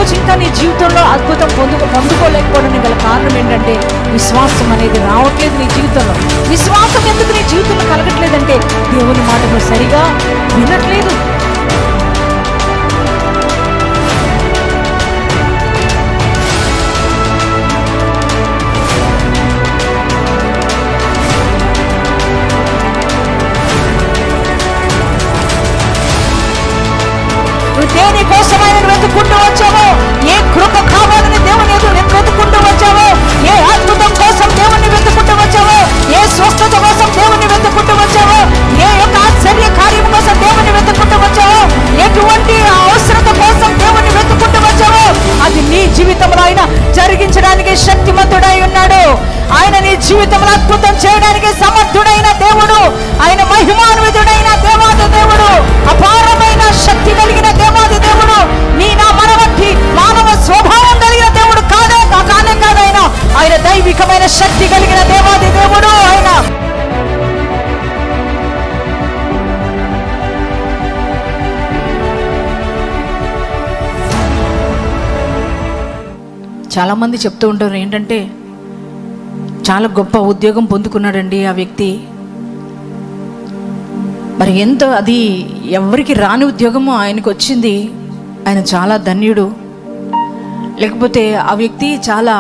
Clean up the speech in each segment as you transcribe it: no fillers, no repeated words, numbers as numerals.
ఈరోజు ఇంకా నీ జీవితంలో అద్భుతం పొందుకోలేకపోవడానికి గల కారణం ఏంటంటే విశ్వాసం అనేది రావట్లేదు నీ జీవితంలో. విశ్వాసం ఎందుకు నీ జీవితంలో కలగట్లేదంటే దేవుని మాటను సరిగా వినట్లేదు. దేని కోసమైన వెతుక్కుంటూ వచ్చావో, ఏ కృప కావాలని దేవుని ఎదురు వెతుక్కుంటూ వచ్చావో, ఏ అద్భుతం కోసం దేవుణ్ణి వెతుక్కుంటూ వచ్చావో, ఏ స్వస్థత కోసం దేవుణ్ణి వెతుక్కుంటూ వచ్చావో, ఏ యొక్క ఆశ్చర్య కార్యం కోసం దేవుణ్ణి వెతుక్కుంటూ వచ్చావో, ఎటువంటి అవసరత కోసం దేవుణ్ణి వెతుక్కుంటూ వచ్చావో, అది నీ జీవితంలో ఆయన జరిగించడానికి శక్తిమంతుడై ఉన్నాడు. ఆయన నీ జీవితంలో అద్భుతం చేయడానికి సమర్థుడైన దేవుడు. ఆయన మహిమాన్వితుడైన దేవాది దేవుడు, అపారమైన శక్తి కలిగిన దేవాది దేవుడు. నీ నా మనవట్టి మానవ స్వభావం కలిగిన దేవుడు కాదే కాదైనా ఆయన దైవికమైన శక్తి కలిగిన దేవాది దేవుడు. ఆయన చాలా మంది చెప్తూ ఉంటారు ఏంటంటే, చాలా గొప్ప ఉద్యోగం పొందుకున్నాడండి ఆ వ్యక్తి, మరి ఎంతో అది ఎవరికి రాని ఉద్యోగము ఆయనకు వచ్చింది, ఆయన చాలా ధన్యుడు, లేకపోతే ఆ వ్యక్తి చాలా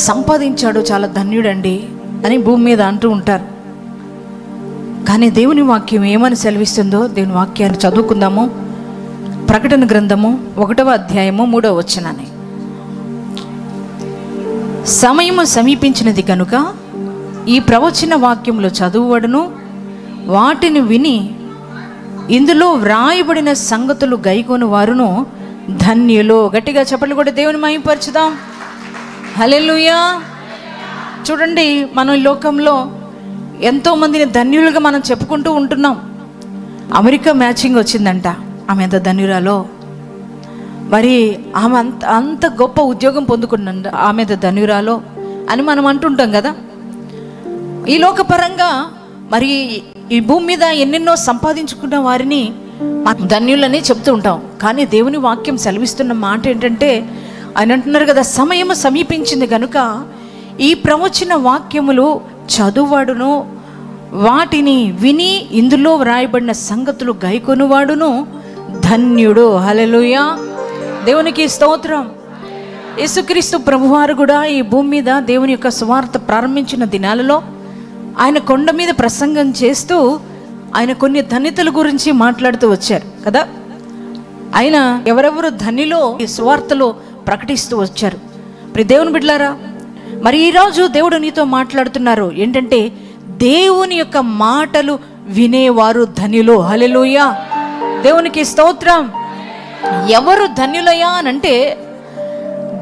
సంపాదించాడు, చాలా ధన్యుడండి అని భూమి మీద అంటూ ఉంటారు. కానీ దేవుని వాక్యం ఏమని సెలవిస్తుందో దేవుని వాక్యాన్ని చదువుకుందాము. ప్రకటన గ్రంథము 1వ అధ్యాయము 3వ వచనాన్ని. సమయము సమీపించినది కనుక ఈ ప్రవచన వాక్యములు చదువువడును, వాటిని విని ఇందులో వ్రాయబడిన సంగతులు గైకొను వారును ధన్యులు. గట్టిగా చప్పట్లు కూడా దేవుని మహిమపరచుదాం. హల్లెలూయా. చూడండి, మనం ఈ లోకంలో ఎంతోమందిని ధన్యులుగా మనం చెప్పుకుంటూ ఉంటున్నాం. అమెరికా మ్యాచింగ్ వచ్చిందంట, ఆమె ఎంత ధన్యురాలో. మరి ఆమె అంత గొప్ప ఉద్యోగం పొందుకున్న ఆమె ధన్యురాలో అని మనం అంటుంటాం కదా. ఈ లోకపరంగా మరి ఈ భూమి మీద ఎన్నెన్నో సంపాదించుకున్న వారిని ధన్యులని చెప్తూ ఉంటాం. కానీ దేవుని వాక్యం సెలవిస్తున్న మాట ఏంటంటే, ఆయన అంటున్నారు కదా, సమయం సమీపించింది కనుక ఈ ప్రవచన వాక్యములు చదువువాడును, వాటిని విని ఇందులో వ్రాయబడిన సంగతులు గైకొనువాడును ధన్యుడు. హల్లెలూయా. దేవునికి స్తోత్రం. యేసుక్రీస్తు ప్రభువారు కూడా ఈ భూమి మీద దేవుని యొక్క సువార్త ప్రారంభించిన దినాలలో ఆయన కొండ మీద ప్రసంగం చేస్తూ ఆయన కొన్ని ధన్యతల గురించి మాట్లాడుతూ వచ్చారు కదా. ఆయన ఎవరెవరు ధన్యులో ఈ సువార్తలో ప్రకటిస్తూ వచ్చారు. మరి దేవుని బిడ్డలారా, మరి ఈరోజు దేవుడు నీతో మాట్లాడుతున్నారు ఏంటంటే, దేవుని యొక్క మాటలు వినేవారు ధన్యులు. హల్లెలూయా. దేవునికి స్తోత్రం. ఎవరు ధన్యులయ్యా అనంటే,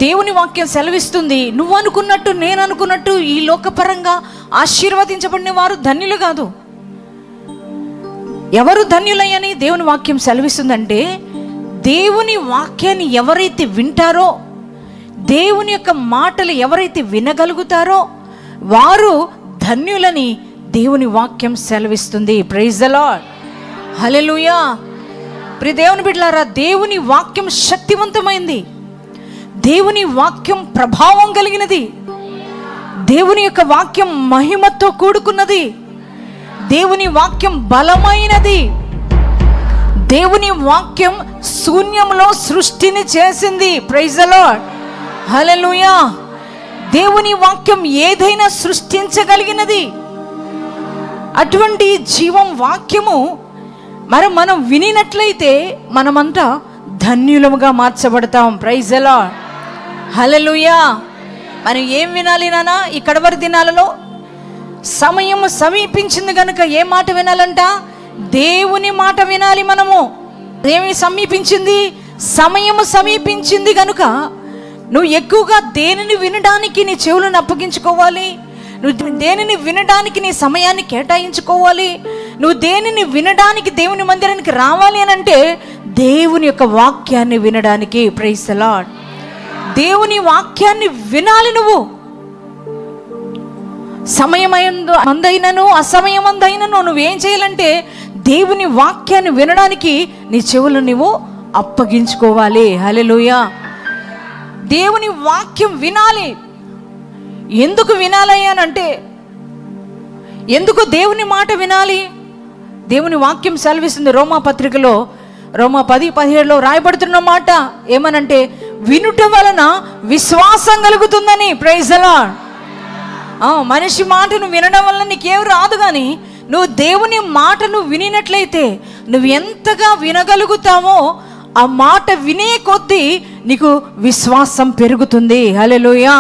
దేవుని వాక్యం సెలవిస్తుంది, నువ్వు అనుకున్నట్టు నేను అనుకున్నట్టు ఈ లోకపరంగా ఆశీర్వదించబడిన వారు ధన్యులు కాదు. ఎవరు ధన్యులయ్యని దేవుని వాక్యం సెలవిస్తుందంటే, దేవుని వాక్యాన్ని ఎవరైతే వింటారో, దేవుని యొక్క మాటలు ఎవరైతే వినగలుగుతారో వారు ధన్యులని దేవుని వాక్యం సెలవిస్తుంది. Praise the Lord. హల్లెలూయా. ప్రియ దేవుని బిడ్డలారా, దేవుని వాక్యం శక్తివంతమైంది, దేవుని వాక్యం ప్రభావం కలిగినది, దేవుని యొక్క వాక్యం మహిమతో కూడుకున్నది, దేవుని వాక్యం బలమైనది, దేవుని వాక్యం శూన్యంలో సృష్టిని చేసింది. Praise the Lord. హల్లెలూయా. దేవుని వాక్యం ఏదైనా సృష్టించగలిగినది. అటువంటి జీవం వాక్యము మరి మనం వినినట్లయితే మనమంతా ధన్యులముగా మార్చబడతాం. Praise the Lord. హల్లెలూయా. మనం ఏం వినాలి నానా ఈ కడవరి దినాలలో? సమయం సమీపించింది కనుక ఏ మాట వినాలంట? దేవుని మాట వినాలి. మనము ఏమి సమీపించింది? సమయం సమీపించింది కనుక నువ్వు ఎక్కువగా దేనిని వినడానికి నీ చెవులను అప్పగించుకోవాలి, నువ్వు దేనిని వినడానికి నీ సమయాన్ని కేటాయించుకోవాలి, నువ్వు దేనిని వినడానికి దేవుని మందిరానికి రావాలి అని అంటే దేవుని యొక్క వాక్యాన్ని వినడానికి. Praise the lord. దేవుని వాక్యాన్ని వినాలి. నువ్వు సమయమందైనను అసమయమందైనను నువ్వేం చేయాలంటే దేవుని వాక్యాన్ని వినడానికి నీ చెవులు నువ్వు అప్పగించుకోవాలి. హల్లెలూయా. దేవుని వాక్యం వినాలి. ఎందుకు వినాలయ్యానంటే, ఎందుకు దేవుని మాట వినాలి? దేవుని వాక్యం సెలవిస్తుంది రోమా పత్రికలో, రోమా 10:17 రాయబడుతున్న మాట ఏమనంటే, వినుట వలన విశ్వాసం కలుగుతుందని. Praise the lord. మనిషి మాటను వినడం వల్ల నీకేం రాదు, కానీ నువ్వు దేవుని మాటను వినినట్లయితే నువ్వు ఎంతగా వినగలుగుతావో ఆ మాట వినే కొద్దీ నీకు విశ్వాసం పెరుగుతుంది. హల్లెలూయా,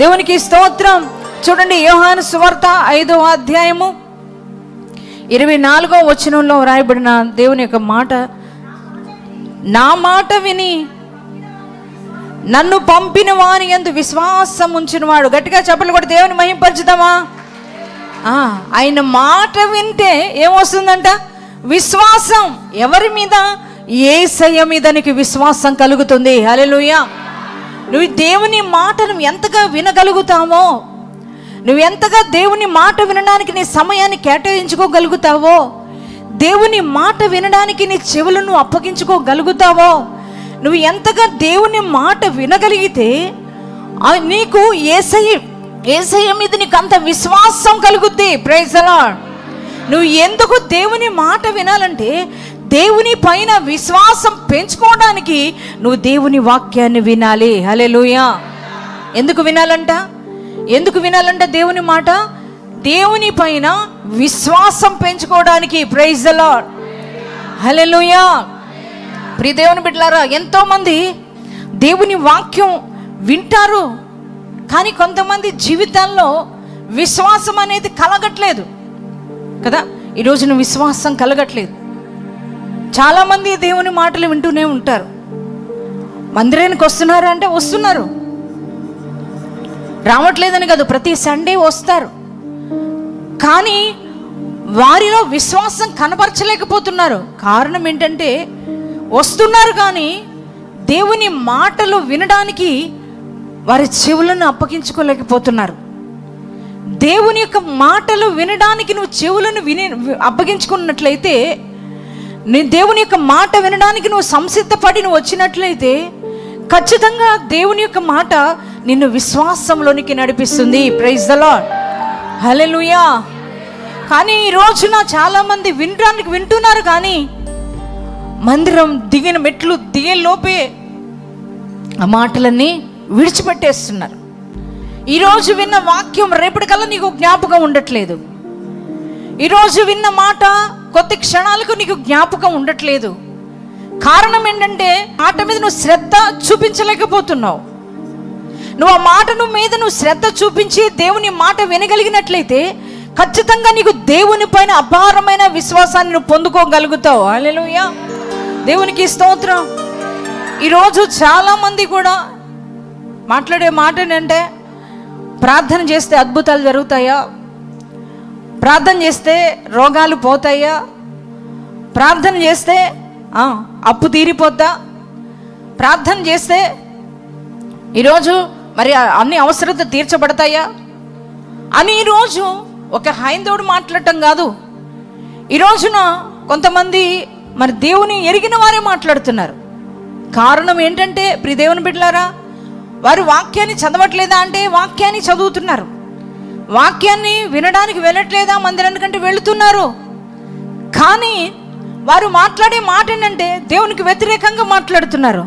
దేవునికి స్తోత్రం. చూడండి, యోహాను సువార్త 5వ అధ్యాయము 24వ వచనంలో రాయబడిన దేవుని యొక్క మాట, నా మాట విని నన్ను పంపిన వాని యందు విశ్వాసం ఉంచినవాడు. గట్టిగా చప్పట్లు కొట్టి దేవుని మహింపరచుదామా? ఆయన మాట వింటే ఏమొస్తుందంట? విశ్వాసం. ఎవరి మీద? యేసయ్య మీద నీకు విశ్వాసం కలుగుతుంది. హల్లెలూయా. నువ్వు దేవుని మాటను ఎంతగా వినగలుగుతావో, నువ్వు ఎంతగా దేవుని మాట వినడానికి నీ సమయాన్ని కేటాయించుకోగలుగుతావో, దేవుని మాట వినడానికి నీ చెవులను అప్పగించుకోగలుగుతావో, నువ్వు ఎంతగా దేవుని మాట వినగలిగితే నీకు యేసయ్య మీద నీకు అంత విశ్వాసం కలుగుద్ది. Praise the lord. నువ్వు ఎందుకు దేవుని మాట వినాలంటే, దేవుని పైన విశ్వాసం పెంచుకోవడానికి నువ్వు దేవుని వాక్యాన్ని వినాలి. హల్లెలూయా. ఎందుకు వినాలంట దేవుని మాట? దేవుని పైన విశ్వాసం పెంచుకోవడానికి. Praise the Lord. హల్లెలూయా. ప్రియ దేవుని బిడ్డలారా, ఎంతోమంది దేవుని వాక్యం వింటారు, కానీ కొంతమంది జీవితాల్లో విశ్వాసం అనేది కలగట్లేదు కదా. ఈరోజు నువ్వు విశ్వాసం కలగట్లేదు. చాలామంది దేవుని మాటలు వింటూనే ఉంటారు. మందిరానికి వస్తున్నారు అంటే వస్తున్నారు, రావట్లేదని కాదు, ప్రతి సండే వస్తారు, కానీ వారిలో విశ్వాసం కనపరచలేకపోతున్నారు. కారణం ఏంటంటే, వస్తున్నారు కానీ దేవుని మాటలు వినడానికి వారి చెవులను అప్పగించుకోలేకపోతున్నారు. దేవుని యొక్క మాటలు వినడానికి నువ్వు చెవులను అప్పగించుకున్నట్లయితే, దేవుని యొక్క మాట వినడానికి నువ్వు సంసిద్ధపడి నువ్వు వచ్చినట్లయితే, ఖచ్చితంగా దేవుని యొక్క మాట నిన్ను విశ్వాసంలోనికి నడిపిస్తుంది. Praise the Lord. హల్లెలూయా. కానీ ఈ రోజున చాలామంది వింటున్నారు, కానీ మందిరం మెట్లు దిగే లోపే ఆ మాటలన్నీ విడిచిపెట్టేస్తున్నారు. ఈరోజు విన్న వాక్యం రేపటికల్లా నీకు జ్ఞాపకం ఉండట్లేదు. ఈరోజు విన్న మాట కొద్ది క్షణాలకు నీకు జ్ఞాపకం ఉండట్లేదు. కారణం ఏంటంటే, మాట మీద నువ్వు శ్రద్ధ చూపించలేకపోతున్నావు. నువ్వు ఆ మాటను మీద నువ్వు శ్రద్ధ చూపించి దేవుని మాట వినగలిగినట్లయితే ఖచ్చితంగా నీకు దేవుని పైన అపారమైన విశ్వాసాన్ని నువ్వు పొందుకోగలుగుతావు. హల్లెలూయా, దేవునికి స్తోత్రం. ఈరోజు చాలామంది కూడా మాట్లాడే మాట ఏంటంటే, ప్రార్థన చేస్తే అద్భుతాలు జరుగుతాయా, ప్రార్థన చేస్తే రోగాలు పోతాయా, ప్రార్థన చేస్తే అప్పు తీరిపోద్దా, ప్రార్థన చేస్తే ఈరోజు మరి అన్ని అవసరత తీర్చబడతాయా అని ఈరోజు ఒక హైందవుడు మాట్లాడటం కాదు. ఈ రోజున కొంతమంది మరి దేవుని ఎరిగిన వారే మాట్లాడుతున్నారు. కారణం ఏంటంటే, ప్రియ దేవుని బిడ్డలారా, వారు వాక్యాన్ని చదవట్లేదా అంటే వాక్యాన్ని చదువుతున్నారు, వాక్యాన్ని వినడానికి వెళ్ళట్లేదా మందిరానికంటే వెళుతున్నారు. కానీ వారు మాట్లాడే మాట ఏంటంటే దేవునికి వ్యతిరేకంగా మాట్లాడుతున్నారు.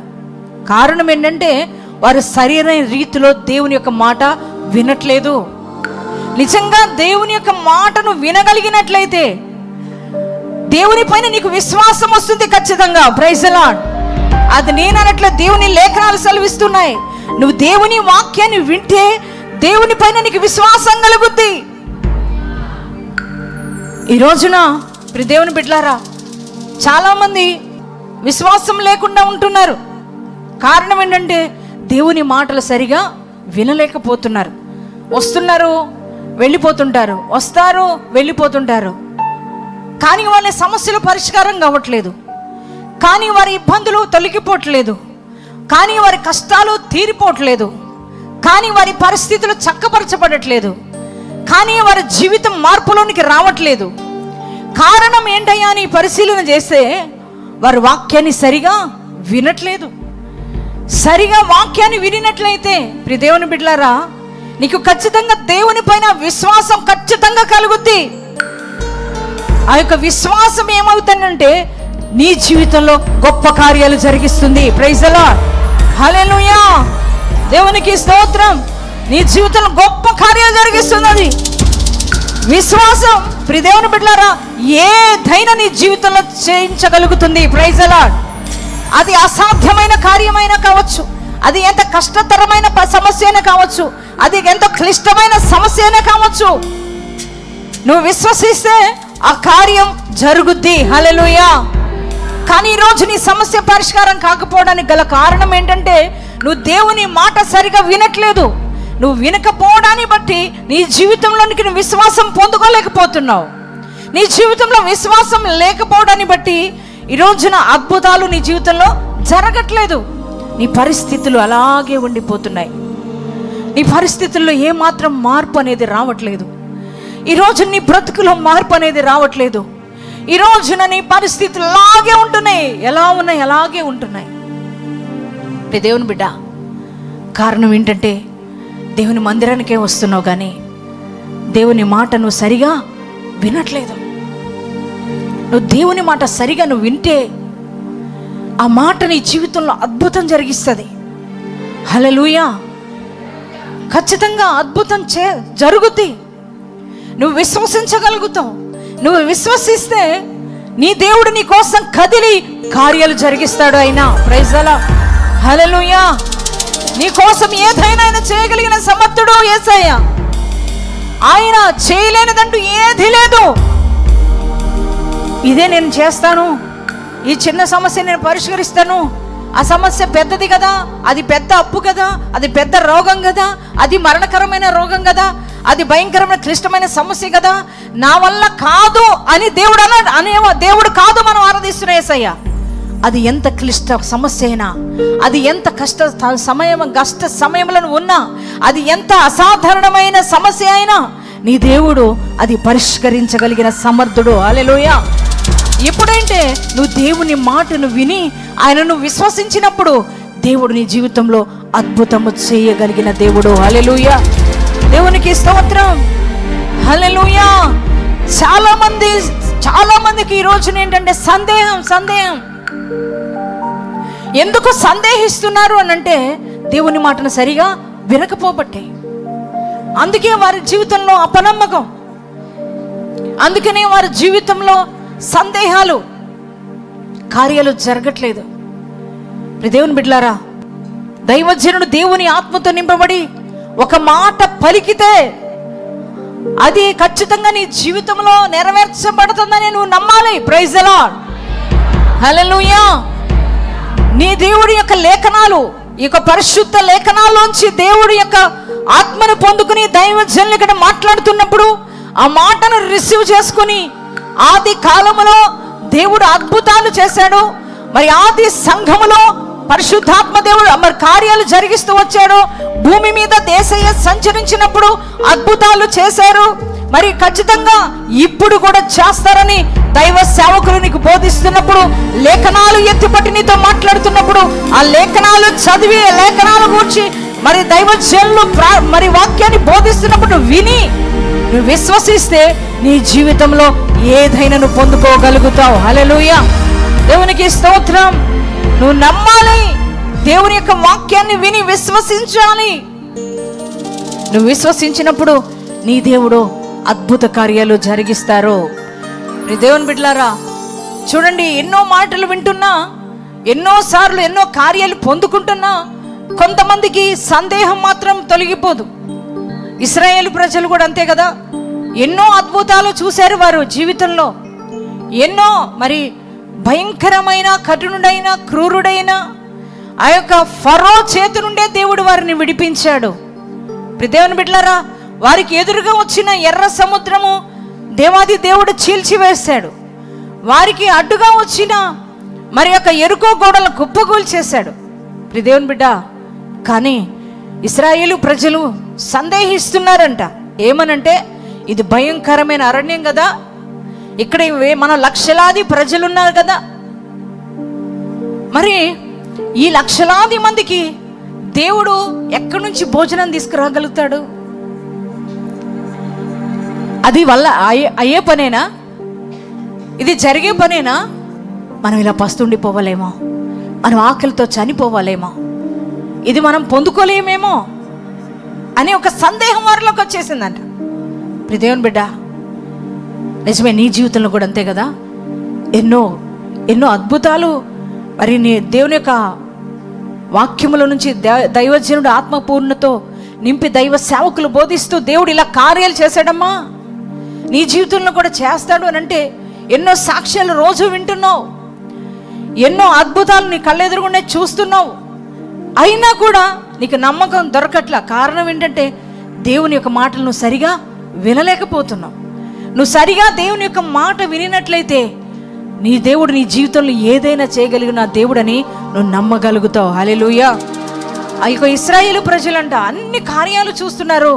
కారణం ఏంటంటే, వారు సరైన రీతిలో దేవుని యొక్క మాట వినట్లేదు. నిజంగా దేవుని యొక్క మాటను వినగలిగినట్లయితే దేవుని పైన నీకు విశ్వాసం వస్తుంది ఖచ్చితంగా. Praise the lord. అది నేను అన్నట్లు దేవుని లేఖనాలు సెలవిస్తున్నాయి. నువ్వు దేవుని వాక్యాన్ని వింటే దేవుని పైన నీకు విశ్వాసం కలుగుద్ది. ఈ రోజున ప్రియ దేవుని బిడ్డలారా, చాలామంది విశ్వాసం లేకుండా ఉంటున్నారు. కారణం ఏంటంటే, దేవుని మాటలు సరిగా వినలేకపోతున్నారు. వస్తున్నారు, వెళ్ళిపోతుంటారు, వస్తారు, వెళ్ళిపోతుంటారు. కానీ వాళ్ళ సమస్యలు పరిష్కారం కావట్లేదు, కానీ వారి ఇబ్బందులు తొలగిపోవట్లేదు, కానీ వారి కష్టాలు తీరిపోవట్లేదు, కానీ వారి పరిస్థితులు చక్కపరచబడట్లేదు, కానీ వారి జీవితం మార్పులోనికి రావట్లేదు. కారణం ఏంటయ్యా అని పరిశీలన చేస్తే వారు వాక్యాన్ని సరిగా వినట్లేదు. సరిగా వాక్యాన్ని వినినట్లయితే ప్రియ దేవుని బిడ్డలారా, నీకు ఖచ్చితంగా దేవుని పైన విశ్వాసం ఖచ్చితంగా కలుగుద్ది. ఆ యొక్క విశ్వాసం ఏమవుతుందంటే నీ జీవితంలో గొప్ప కార్యాలు జరిగిస్తుంది. ప్రైజ్ ది లార్డ్, హల్లెలూయా, దేవునికి స్తోత్రం. నీ జీవితంలో గొప్ప కార్యాలు జరిగిస్తుంది అది విశ్వాసం. ప్రియ దేవుని బిడ్డలారా, ఏదైనా నీ జీవితంలో చేయించగలుగుతుంది. Praise the lord. అది అసాధ్యమైన కార్యమైనా కావచ్చు, అది ఎంత కష్టతరమైన సమస్య అయినా కావచ్చు, అది ఎంత క్లిష్టమైన సమస్య అయినా కావచ్చు, నువ్వు విశ్వసిస్తే ఆ కార్యం జరుగుద్ది. హల్లెలూయా. కానీ ఈరోజు నీ సమస్య పరిష్కారం కాకపోవడానికి గల కారణం ఏంటంటే నువ్వు దేవుని మాట సరిగా వినట్లేదు. నువ్వు వినకపోవడాన్ని బట్టి నీ జీవితంలోనికి నువ్వు విశ్వాసం పొందుకోలేకపోతున్నావు. నీ జీవితంలో విశ్వాసం లేకపోవడాన్ని బట్టి ఈ రోజున అద్భుతాలు నీ జీవితంలో జరగట్లేదు. నీ పరిస్థితులు అలాగే ఉండిపోతున్నాయి. నీ పరిస్థితుల్లో ఏమాత్రం మార్పు అనేది రావట్లేదు. ఈరోజు నీ బ్రతుకులో మార్పు అనేది రావట్లేదు. ఈ రోజున నీ పరిస్థితులు అలాగే ఉంటున్నాయి, ఎలా ఉన్నాయి అలాగే ఉంటున్నాయి. దేవుని బిడ్డ, కారణం ఏంటంటే దేవుని మందిరానికే వస్తున్నావు కానీ దేవుని మాట నువ్వు సరిగా వినట్లేదు. నువ్వు దేవుని మాట సరిగా నువ్వు వింటే ఆ మాట నీ జీవితంలో అద్భుతం జరిగిస్తుంది. హల్లెలూయా. ఖచ్చితంగా అద్భుతం జరుగుద్ది. నువ్వు విశ్వసించగలుగుతావు. నువ్వు విశ్వసిస్తే నీ దేవుడు నీ కోసం కదిలి కార్యాలు జరిగిస్తాడు. అయినా ప్రైజ్ ది లార్డ్, హల్లెలూయా. నీ కోసం ఏదైనా ఆయన చేయగలిగిన సమర్థుడు యేసయ్య. ఆయన చేయలేనిదంటూ ఏది లేదు. ఇదే నేను చేస్తాను, ఈ చిన్న సమస్య నేను పరిష్కరిస్తాను, ఆ సమస్య పెద్దది కదా, అది పెద్ద అప్పు కదా, అది పెద్ద రోగం కదా, అది మరణకరమైన రోగం కదా, అది భయంకరమైన క్లిష్టమైన సమస్య కదా, నా వల్ల కాదు అని దేవుడు కాదు మనం ఆరాధిస్తున్న యేసయ్య. అది ఎంత క్లిష్ట సమస్య అయినా, అది ఎంత కష్ట సమయంలో ఉన్నా, అది ఎంత అసాధారణమైన సమస్య అయినా నీ దేవుడు అది పరిష్కరించగలిగిన సమర్థుడు. హల్లెలూయా. ఎప్పుడంటే నువ్వు దేవుని మాటను విని ఆయనను విశ్వసించినప్పుడు దేవుడు నీ జీవితంలో అద్భుతము చేయగలిగిన దేవుడు. హల్లెలూయా, దేవునికి స్తోత్రం. హల్లెలూయా. చాలా మందికి ఈ రోజున ఏంటంటే సందేహం. ఎందుకు సందేహిస్తున్నారు అనంటే దేవుని మాటను సరిగా వినకపోబట్టే. అందుకే వారి జీవితంలో అపనమ్మకం, అందుకనే వారి జీవితంలో సందేహాలు, కార్యాలు జరగట్లేదు. దేవుని బిడ్డలారా, దైవజనుడు దేవుని ఆత్మతో నింపబడి ఒక మాట పలికితే అది ఖచ్చితంగా నీ జీవితంలో నెరవేర్చబడుతుందని నువ్వు నమ్మాలి. ప్రైజ్ ది లార్డ్, హల్లెలూయా. నీ దేవుడి యొక్క లేఖనాలు, ఈ యొక్క పరిశుద్ధ లేఖనాల్లోంచి దేవుడి యొక్క ఆత్మను పొందుకుని దైవజనులు ఇక్కడ మాట్లాడుతున్నప్పుడు ఆ మాటను రిసీవ్ చేసుకుని ఆది కాలములో దేవుడు అద్భుతాలు చేశాడు. మరి ఆది సంఘములో పరిశుద్ధాత్మ దేవుడు మరి కార్యాలు జరిగిస్తూ వచ్చాడు. భూమి మీద యేసయ్య సంచరించినప్పుడు అద్భుతాలు చేశారు. మరి ఖచ్చితంగా ఇప్పుడు కూడా చేస్తారని దైవ సేవకులు నీకు బోధిస్తున్నప్పుడు, లేఖనాలు ఎత్తిపట్టి నీతో మాట్లాడుతున్నప్పుడు, ఆ లేఖనాలు చదివి లేఖనాల గురించి మరి దైవజనులు మరి వాక్యాన్ని బోధిస్తున్నప్పుడు విని నువ్వు విశ్వసిస్తే నీ జీవితంలో ఏదైనా నువ్వు పొందుకోగలుగుతావు. హల్లెలూయా, దేవునికి స్తోత్రం. నువ్వు నమ్మాలి, దేవుని యొక్క వాక్యాన్ని విని విశ్వసించాలి. నువ్వు విశ్వసించినప్పుడు నీ దేవుడు అద్భుత కార్యాలు జరిగిస్తారు. దేవుని బిడ్డలారా, చూడండి, ఎన్నో మాటలు వింటున్నా, ఎన్నోసార్లు ఎన్నో కార్యాలు పొందుకుంటున్నా కొంతమందికి సందేహం మాత్రం తొలగిపోదు. ఇశ్రాయేలు ప్రజలు కూడా అంతే కదా, ఎన్నో అద్భుతాలు చూశారు వారు జీవితంలో. ఎన్నో మరి భయంకరమైన, కఠినుడైన, క్రూరుడైన ఆ యొక్క ఫరో చేతి నుండే దేవుడు వారిని విడిపించాడు. దేవుని బిడ్డలారా, వారికి ఎదురుగా వచ్చిన ఎర్ర సముద్రము దేవాది దేవుడు చీల్చివేశాడు. వారికి అడ్డుగా వచ్చిన మరి యొక్క ఎరుకో గోడలను కుప్పగూల్చేశాడు. దేవుని బిడ్డ, కానీ ఇశ్రాయేలు ప్రజలు సందేహిస్తున్నారంట. ఏమనంటే, ఇది భయంకరమైన అరణ్యం కదా, ఇక్కడ మన లక్షలాది ప్రజలు ఉన్నారు కదా, మరి ఈ లక్షలాది మందికి దేవుడు ఎక్కడి నుంచి భోజనం తీసుకురాగలుగుతాడు? అది వల్ల అయ్యే పనేనా? ఇది జరిగే పనేనా? మనం ఇలా పస్తుండిపోవాలేమో, మనం ఆకలితో చనిపోవాలేమో, ఇది మనం పొందుకోలేమేమో అని ఒక సందేహం వారిలోకి వచ్చేసిందంట. దేవుని బిడ్డ, నిజమే, నీ జీవితంలో కూడా అంతే కదా. ఎన్నో ఎన్నో అద్భుతాలు మరి నీ దేవుని యొక్క వాక్యముల నుంచి దైవజనుడు ఆత్మపూర్ణతో నింపి దైవ సేవకులు బోధిస్తూ దేవుడు ఇలా కార్యాలు చేశాడమ్మా. నీ జీవితంలో కూడా చేస్తాడు అని అంటే ఎన్నో సాక్ష్యాలు రోజు వింటున్నావు, ఎన్నో అద్భుతాలు నీ కళ్ళెదురుగుండే చూస్తున్నావు. అయినా కూడా నీకు నమ్మకం దొరకట్లా. కారణం ఏంటంటే దేవుని యొక్క మాటలు నువ్వు సరిగా వినలేకపోతున్నావు. నువ్వు సరిగా దేవుని యొక్క మాట వినినట్లయితే నీ దేవుడు నీ జీవితంలో ఏదైనా చేయగలిగిన దేవుడని నువ్వు నమ్మగలుగుతావు. హల్లెలూయా. ఆ యొక్క ఇశ్రాయేలు ప్రజలంట అన్ని కార్యాలు చూస్తున్నారు,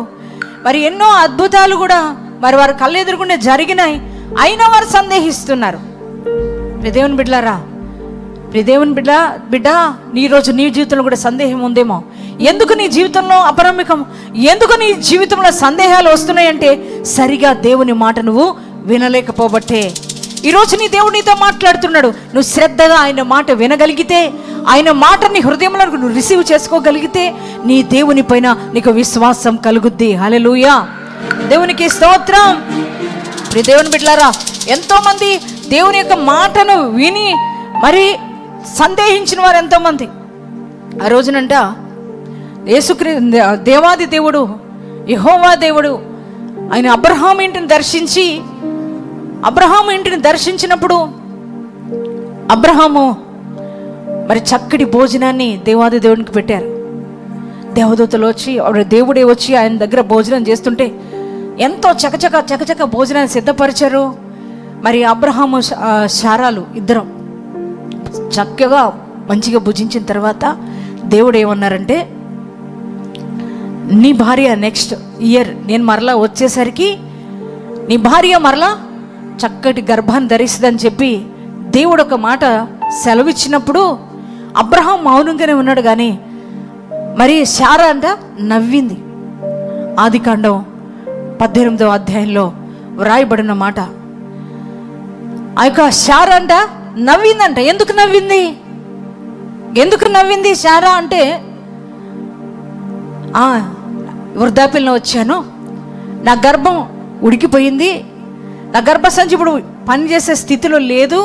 మరి ఎన్నో అద్భుతాలు కూడా మరి వారి కళ్ళెదురుగుండే జరిగినాయి, అయినా వారు సందేహిస్తున్నారు. దేవుని బిడ్డలారా, దేవుని బిడ్డ ఈరోజు నీ జీవితంలో కూడా సందేహం ఉందేమో. ఎందుకు నీ జీవితంలో అపనమ్మకం, ఎందుకు నీ జీవితంలో సందేహాలు వస్తున్నాయంటే సరిగా దేవుని మాట నువ్వు వినలేకపోబట్టే. ఈరోజు నీ దేవుడు నీతో మాట్లాడుతున్నాడు. నువ్వు శ్రద్ధగా ఆయన మాట వినగలిగితే, ఆయన మాటని హృదయంలో నువ్వు రిసీవ్ చేసుకోగలిగితే నీ దేవుని పైన నీకు విశ్వాసం కలుగుద్ది. హల్లెలూయా, దేవునికి స్తోత్రం. దేవుని బిడ్డలారా, ఎంతోమంది దేవుని యొక్క మాటను విని మరి సందేహించిన వారు ఎంతోమంది. ఆ రోజునంట దేవాది దేవుడు యెహోవా దేవుడు ఆయన అబ్రహాము ఇంటిని దర్శించినప్పుడు అబ్రహాము మరి చక్కటి భోజనాన్ని దేవాది దేవునికి పెట్టారు. దేవదూతలు వచ్చి దేవుడే వచ్చి ఆయన దగ్గర భోజనం చేస్తుంటే ఎంతో చకచక భోజనాన్ని సిద్ధపరిచారు. మరి అబ్రహాము శారాలు ఇద్దరం చక్కగా మంచిగా భుజించిన తర్వాత దేవుడు ఏమన్నారంటే, నీ భార్య నెక్స్ట్ ఇయర్ నేను మరలా వచ్చేసరికి నీ భార్య మరలా చక్కటి గర్భాన్ని ధరిస్తుందని చెప్పి దేవుడు ఒక మాట సెలవిచ్చినప్పుడు అబ్రహాం మౌనంగానే ఉన్నాడు. కానీ మరి శారా అంట నవ్వింది. ఆదికాండం 18వ అధ్యాయంలో వ్రాయబడిన మాట. ఆ యొక్క శారా అంట నవ్విందంట. ఎందుకు నవ్వింది శారా అంటే, వృద్ధాప్యంలో వచ్చాను, నా గర్భం ఉడికిపోయింది, నా గర్భసంచి ఇప్పుడు పనిచేసే స్థితిలో లేదు,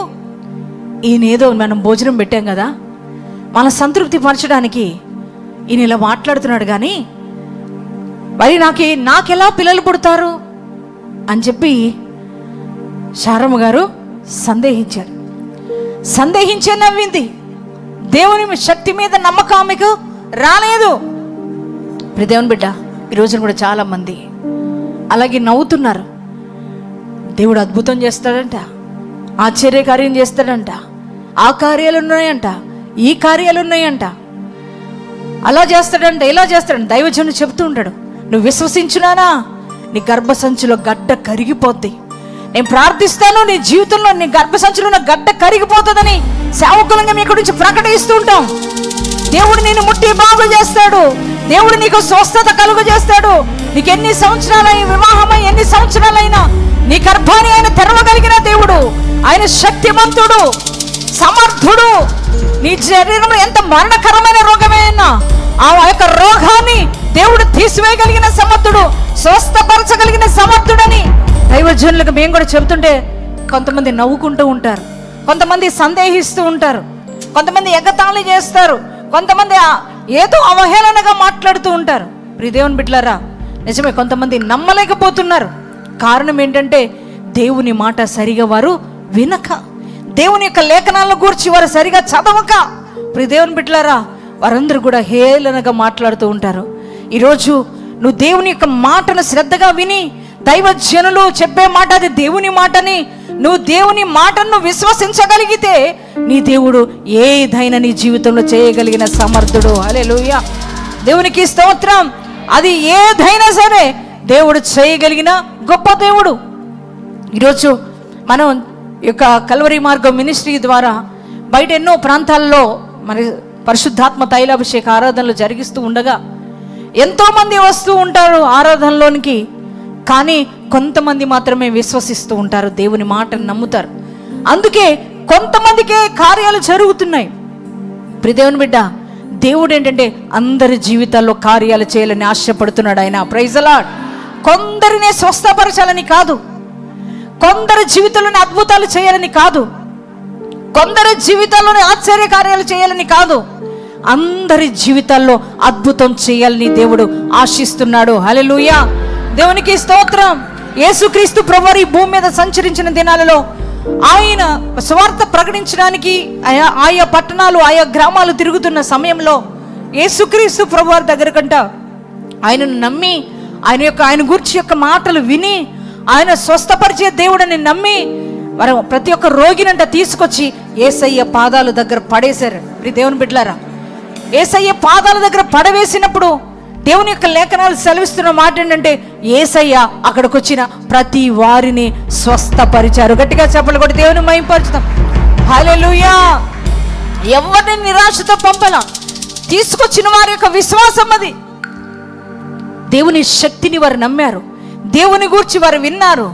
ఈయనేదో మనం భోజనం పెట్టాం కదా, మన సంతృప్తి పరచడానికి ఈయన ఇలా మాట్లాడుతున్నాడు, కానీ మరి నాకెలా పిల్లలు పుడతారు అని చెప్పి శారమ్మ గారు సందేహించే నవ్వింది. దేవుని శక్తి మీద నమ్మకం ఆమెకు రాలేదు. దేవుని బిడ్డ, ఈ రోజున కూడా చాలా మంది అలాగే నవ్వుతున్నారు. దేవుడు అద్భుతం చేస్తాడంట, ఆశ్చర్యకార్యం చేస్తాడంట, ఆ కార్యాలు ఉన్నాయంట, ఈ కార్యాలు ఉన్నాయంట, అలా చేస్తాడంట, ఇలా చేస్తాడంట. దైవజనుడు చెబుతూ ఉంటాడు, నువ్వు విశ్వసించునానా నీ గర్భసంచిలో గడ్డ కరిగిపోద్ది. నేను ప్రార్థిస్తాను, నీ జీవితంలో నీ గర్భసంచిలో ఉన్న గడ్డ కరిగిపోతుందని సేవకులంగా మీ గురించి ప్రకటిస్తూ ఉంటాం. దేవుడు నేను ముట్టి బాగు చేస్తాడు, దేవుడు నీకు స్వస్థత కలుగు చేస్తాడు. నీకు ఎన్ని సంవత్సరాలై వివాహమై ఎన్ని సంవత్సరాలైనా నీ గర్భాన్ని ఆయన తెరవగలిగిన దేవుడు, ఆయన శక్తిమంతుడు, సమర్థుడు. నీ శరీరంలో ఎంత మరణకరమైన రోగమైనా ఆ యొక్క రోగాన్ని దేవుడు తీసివేయగలిగిన సమర్థుడు, స్వస్థపరచగలిగిన సమర్థుడని దైవజనులకు మేము కూడా చెబుతుంటే కొంతమంది నవ్వుకుంటూ ఉంటారు, కొంతమంది సందేహిస్తూ ఉంటారు, కొంతమంది ఎగతాళి చేస్తారు, కొంతమంది ఏదో అవహేళనగా మాట్లాడుతూ ఉంటారు. దేవుని బిడ్డలారా, నిజమే, కొంతమంది నమ్మలేకపోతున్నారు. కారణం ఏంటంటే దేవుని మాట సరిగా వారు వినక, దేవుని యొక్క లేఖనాలను గురించి వారు సరిగా చదవక. దేవుని బిడ్డలారా, వారందరూ కూడా హేళనగా మాట్లాడుతూ ఉంటారు. ఈరోజు నువ్వు దేవుని యొక్క మాటను శ్రద్ధగా విని, దైవజనులు చెప్పే మాట అది దేవుని మాటని నువ్వు దేవుని మాటను విశ్వసించగలిగితే నీ దేవుడు ఏదైనా నీ జీవితంలో చేయగలిగిన సమర్థుడు. హల్లెలూయా, దేవునికి స్తోత్రం. అది ఏదైనా సరే దేవుడు చేయగలిగిన గొప్ప దేవుడు. ఈరోజు మనం యొక్క కల్వరి మార్గం మినిస్ట్రీ ద్వారా బయట ఎన్నో ప్రాంతాల్లో మరి పరిశుద్ధాత్మ తైలాభిషేక ఆరాధనలు జరిగిస్తూ ఉండగా ఎంతోమంది వస్తూ ఉంటారు ఆరాధనలోనికి. కానీ కొంతమంది మాత్రమే విశ్వసిస్తూ ఉంటారు, దేవుని మాటను నమ్ముతారు. అందుకే కొంతమందికే కార్యాలు జరుగుతున్నాయి. ప్రియదేవుని బిడ్డ, దేవుడు ఏంటంటే అందరి జీవితాల్లో కార్యాలు చేయాలని ఆశపడుతున్నాడు ఆయన. Praise the Lord. కొందరినే స్వస్థపరచాలని కాదు, కొందరి జీవితంలోని అద్భుతాలు చేయాలని కాదు, కొందరి జీవితాల్లోనే ఆశ్చర్య కార్యాలు చేయాలని కాదు, అందరి జీవితాల్లో అద్భుతం చేయాలని దేవుడు ఆశిస్తున్నాడు. హల్లెలూయా, దేవునికి స్తోత్రం. యేసుక్రీస్తు ప్రభువారు ఈ భూమి మీద సంచరించిన దినాలలో ఆయన స్వార్థ ప్రకటించడానికి ఆయా పట్టణాలు ఆయా గ్రామాలు తిరుగుతున్న సమయంలో యేసుక్రీస్తు ప్రభువారి దగ్గర కంట ఆయనను నమ్మి ఆయన గురించి యొక్క మాటలు విని ఆయన స్వస్థపరిచే దేవుడని నమ్మి మరి ప్రతి ఒక్క రోగినంట తీసుకొచ్చి యేసయ్య పాదాల దగ్గర పడేశారు. దేవుని బిడ్డలారా, యేసయ్య పాదాల దగ్గర పడవేసినప్పుడు దేవుని యొక్క లేఖనాలు సెలవిస్తున్న మాట ఏంటంటే యేసయ్య అక్కడికి వచ్చిన ప్రతి వారిని స్వస్థపరిచారు. గట్టిగా చెప్పలు కొట్టి దేవుని మహిమపరుచుతాం. హల్లెలూయా. ఎవరిని నిరాశతో పంపల, తీసుకొచ్చిన వారి యొక్క విశ్వాసం అది. దేవుని శక్తిని వారు నమ్మారు, దేవుని గూర్చి వారు విన్నారు,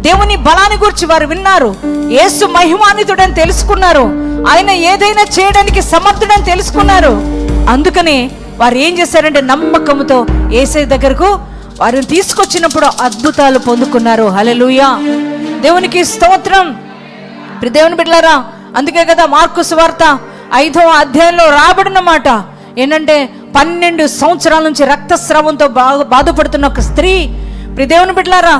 దేవుని బలాన్ని గూర్చి వారు విన్నారు, యేసు మహిమాన్వితుడని తెలుసుకున్నారు, ఆయన ఏదైనా చేయడానికి సమర్థుడని తెలుసుకున్నారు. అందుకని వారు ఏం చేశారంటే నమ్మకంతో యేసయ్య దగ్గరకు వారిని తీసుకొచ్చినప్పుడు అద్భుతాలు పొందుకున్నారు. హల్లెలూయా, దేవునికి స్తోత్రం. దేవుని బిడ్డలారా, అందుకే కదా మార్కు సువార్త 5వ అధ్యాయంలో రాబడిన మాట ఏంటంటే 12 సంవత్సరాల నుంచి రక్తస్రావంతో బాధపడుతున్న ఒక స్త్రీ. దేవుని బిడ్డలారా,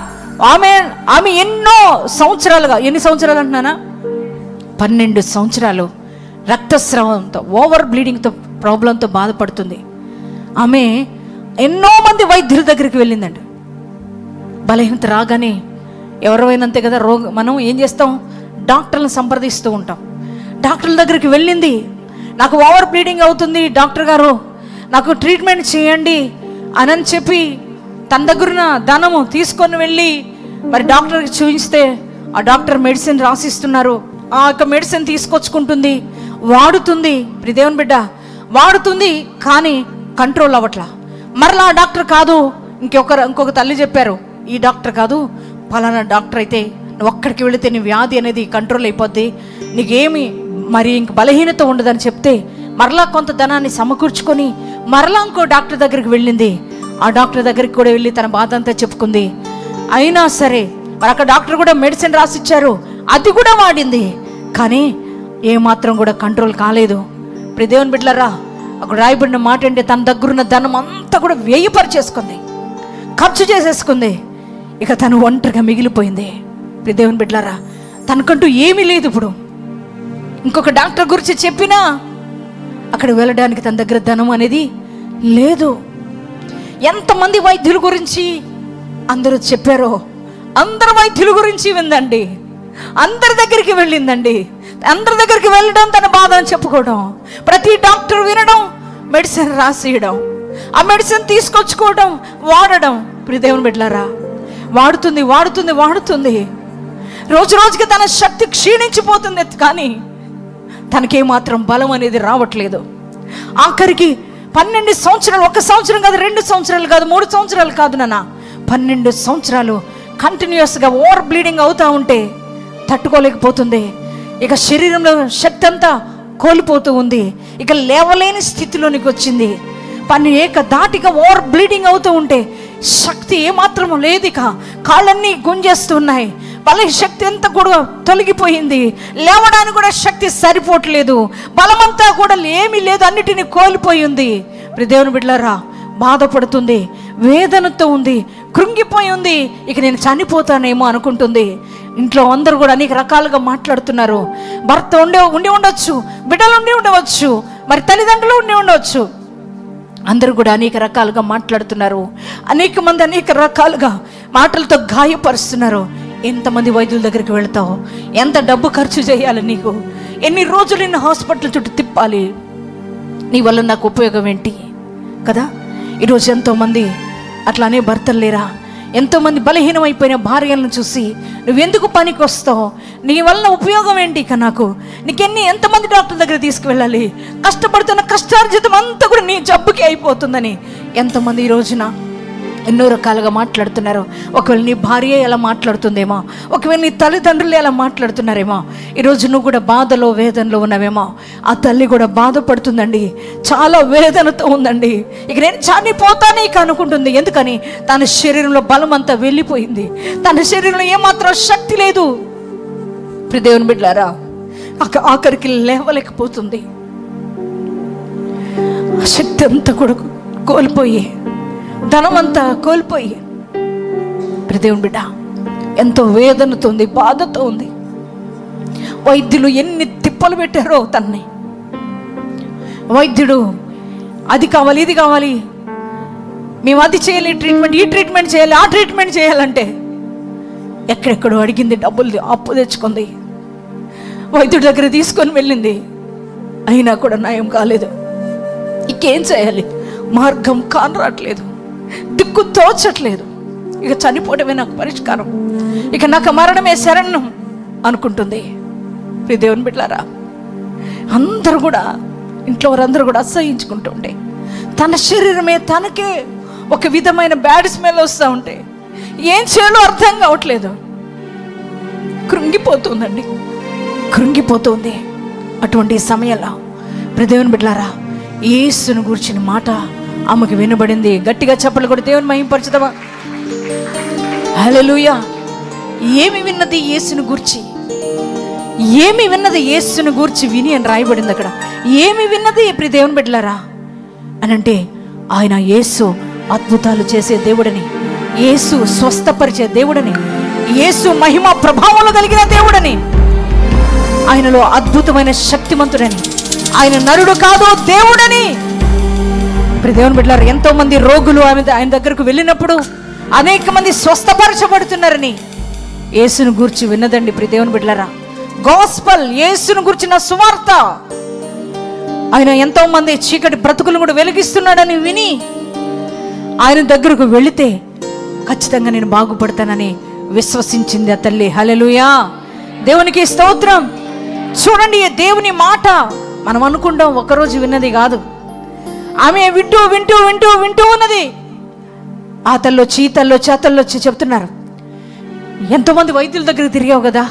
ఆమె ఎన్నో సంవత్సరాలుగా, ఎన్ని సంవత్సరాలు అంటున్నానా, 12 సంవత్సరాలు రక్తస్రావంతో ఓవర్ బ్లీడింగ్తో ప్రాబ్లంతో బాధపడుతుంది. ఆమె ఎన్నో మంది వైద్యుల దగ్గరికి వెళ్ళిందండి. బలహీనత రాగానే ఎవరైనంతే కదా మనం ఏం చేస్తాం, డాక్టర్లను సంప్రదిస్తూ ఉంటాం. డాక్టర్ల దగ్గరికి వెళ్ళింది, నాకు ఓవర్ బ్లీడింగ్ అవుతుంది డాక్టర్ గారు, నాకు ట్రీట్మెంట్ చేయండి అని చెప్పి తన దగ్గరున్న ధనము తీసుకొని వెళ్ళి మరి డాక్టర్కి చూపిస్తే ఆ డాక్టర్ మెడిసిన్ రాసిస్తున్నారు. ఆ యొక్క మెడిసిన్ తీసుకొచ్చుకుంటుంది, వాడుతుంది. దేవుని బిడ్డ, వాడుతుంది కానీ కంట్రోల్ అవ్వట్లా. మరలా ఆ డాక్టర్ కాదు, ఇంకొక తల్లి చెప్పారు, ఈ డాక్టర్ కాదు పలానా డాక్టర్ అయితే నువ్వు ఒక్కడికి వెళితే నీ వ్యాధి అనేది కంట్రోల్ అయిపోద్ది, నీకేమి మరి ఇంక బలహీనత ఉండదని చెప్తే మరలా కొంత ధనాన్ని సమకూర్చుకొని మరలా ఇంకో డాక్టర్ దగ్గరికి వెళ్ళింది. ఆ డాక్టర్ దగ్గరికి కూడా వెళ్ళి తన బాధ అంతా చెప్పుకుంది. అయినా సరే మరి అక్కడ డాక్టర్ కూడా మెడిసిన్ రాసిచ్చారు, అది కూడా వాడింది, కానీ ఏమాత్రం కూడా కంట్రోల్ కాలేదు. దేవుని బిడ్డలారా, అక్కడ రాయబడిన మాట అంటే తన దగ్గరున్న ధనం అంతా కూడా వ్యయపరిచేసుకుంది, ఖర్చు చేసేసుకుంది. ఇక తను ఒంటరిగా మిగిలిపోయింది. దేవుని బిడ్డలారా, తనకంటూ ఏమీ లేదు. ఇప్పుడు ఇంకొక డాక్టర్ గురించి చెప్పినా అక్కడ వెళ్ళడానికి తన దగ్గర ధనం అనేది లేదు. ఎంతమంది వైద్యుల గురించి అందరూ చెప్పారో అందరు వైద్యుల గురించి విందండి, అందరి దగ్గరికి వెళ్ళిందండి. అందరి దగ్గరికి వెళ్ళడం, తన బాధను చెప్పుకోవడం, ప్రతి డాక్టర్ వినడం, మెడిసిన్ రాసియడం, ఆ మెడిసిన్ తీసుకొచ్చుకోవడం, వాడడం. దేవుని బిడ్డలారా, వాడుతుంది. రోజు రోజుకి తన శక్తి క్షీణించిపోతుంది, కానీ తనకేమాత్రం బలం అనేది రావట్లేదు. ఆఖరికి 12 సంవత్సరాలు, 1 సంవత్సరం కాదు, 2 సంవత్సరాలు కాదు, 3 సంవత్సరాలు కాదు నాన్న, 12 సంవత్సరాలు కంటిన్యూస్గా ఓవర్ బ్లీడింగ్ అవుతూ ఉంటే తట్టుకోలేకపోతుంది. ఇక శరీరంలో శక్తి అంతా కోల్పోతూ ఉంది, ఇక లేవలేని స్థితిలోనికి వచ్చింది. ఏకధాటిగా ఓవర్ బ్లీడింగ్ అవుతూ ఉంటే శక్తి ఏమాత్రము లేదు, ఇక కాళ్ళన్నీ గుంజేస్తున్నాయి, బల శక్తి అంతా కూడా తొలగిపోయింది, లేవడానికి కూడా శక్తి సరిపోవట్లేదు, బలమంతా కూడా ఏమీ లేదు, అన్నిటినీ కోల్పోయింది. దేవుని బిడ్డలారా, బాధపడుతుంది, వేదనతో ఉంది, కృంగిపోయి ఉంది, ఇక నేను చనిపోతానేమో అనుకుంటుంది. ఇంట్లో అందరూ కూడా అనేక రకాలుగా మాట్లాడుతున్నారు. భర్త ఉండి ఉండవచ్చు, బిడ్డలు ఉండి ఉండవచ్చు, మరి తల్లిదండ్రులు ఉండి ఉండవచ్చు, అందరూ కూడా అనేక రకాలుగా మాట్లాడుతున్నారు. అనేక మంది అనేక రకాలుగా మాటలతో గాయపరుస్తున్నారు. ఎంతమంది వైద్యుల దగ్గరికి వెళ్తావు, ఎంత డబ్బు ఖర్చు చేయాలి, నీకు ఎన్ని రోజులు నిన్ను హాస్పిటల్ చుట్టూ తిప్పాలి, నీ వల్ల నాకు ఉపయోగం ఏంటి కదా. ఈరోజు ఎంతోమంది అట్లానే భర్తలు లేరా, ఎంతోమంది బలహీనమైపోయిన భార్యలను చూసి నువ్వెందుకు పనికి వస్తావు, నీ వల్ల ఉపయోగం ఏంటి, ఇక నాకు ఎంతమంది డాక్టర్ దగ్గర తీసుకువెళ్ళాలి, కష్టపడుతున్న కష్టార్జితం అంతా కూడా నీ జబ్బుకి అయిపోతుందని ఎంతమంది ఈ రోజున ఎన్నో రకాలుగా మాట్లాడుతున్నారు. ఒకవేళ నీ భార్య ఎలా మాట్లాడుతుందేమో, ఒకవేళ నీ తల్లిదండ్రులు ఎలా మాట్లాడుతున్నారేమో, ఈరోజు నువ్వు కూడా బాధలో వేదనలో ఉన్నావేమో. ఆ తల్లి కూడా బాధపడుతుందండి, చాలా వేదనతో ఉందండి. ఇక నేను చనిపోతానే ఇక అనుకుంటుంది. ఎందుకని? తన శరీరంలో బలం అంతా వెళ్ళిపోయింది, తన శరీరంలో ఏమాత్రం శక్తి లేదు. దేవుని బిడ్డలారా, ఆఖరికి లేవలేకపోతుంది. ఆ శక్తి అంతా కూడా కోల్పోయి, ధనం అంతా కోల్పోయి, దేవుని బిడ్డ ఎంతో వేదనతో ఉంది, బాధతో ఉంది. వైద్యులు ఎన్ని తిప్పలు పెట్టారో తన్ని. వైద్యుడు అది కావాలి, ఇది కావాలి, మేము అది చేయాలి, ట్రీట్మెంట్, ఈ ట్రీట్మెంట్ చేయాలి, ఆ ట్రీట్మెంట్ చేయాలంటే ఎక్కడెక్కడో అడిగింది, డబ్బులు అప్పు తెచ్చుకుంది, వైద్యుడి దగ్గర తీసుకొని వెళ్ళింది, అయినా కూడా నయం కాలేదు. ఇంకేం చేయాలి? మార్గం కానరాట్లేదు, దిక్కు తోచట్లేదు. ఇక చనిపోవడమే నాకు పరిష్కారం, ఇక నాకు మరణమే శరణం అనుకుంటుంది. దేవుని బిడ్డలారా, అందరూ కూడా, ఇంట్లో వారందరూ కూడా అసహించుకుంటుంటే, తన శరీరమే తనకే ఒక విధమైన బ్యాడ్ స్మెల్ వస్తూ ఉంటే ఏం చేయాలో అర్థం కావట్లేదు. కృంగిపోతుందండి, కృంగిపోతుంది. అటువంటి సమయంలో దేవుని బిడ్డలారా, యేసును గురించిన మాట ఆమెకు వినబడింది. గట్టిగా చెప్పలు కూడా దేవుని మహిమపరచుదామా? హల్లెలూయా. ఏమి విన్నది యేసును గూర్చి? ఏమి విన్నది యేసును గూర్చి విని అని రాయబడింది అక్కడ. ఏమి విన్నది దేవుని బిడ్డలారా అని అంటే, ఆయన యేసు అద్భుతాలు చేసే దేవుడని, యేసు స్వస్థపరిచే దేవుడని, యేసు మహిమ ప్రభావంలో కలిగిన దేవుడని, ఆయనలో అద్భుతమైన శక్తిమంతుడని, ఆయన నరుడు కాదు దేవుడని. దేవుని బిడ్డలారా, ఎంతో మంది రోగులు ఆయన దగ్గరకు వెళ్ళినప్పుడు అనేక మంది స్వస్థపరచబడుతున్నారని యేసును గూర్చి విన్నదండి. దేవుని బిడ్డలారా, గాస్పల్, యేసును గూర్చిన సువార్త, ఆయన ఎంతో మంది చీకటి బ్రతుకులు కూడా వెలిగిస్తున్నాడని విని ఆయన దగ్గరకు వెళితే ఖచ్చితంగా నేను బాగుపడతానని విశ్వసించింది ఆ తల్లి. హల్లెలూయా, దేవునికి స్తోత్రం. చూడండి, దేవుని మాట మనం అనుకుంటాం ఒకరోజు విన్నది కాదు, ఆమె వింటూ వింటూ వింటూ వింటూ ఉన్నది. ఆ తల్లో చీతల్లో చేతల్లో చెప్తున్నారు, ఎంతోమంది వైద్యుల దగ్గర తిరిగావు కదా,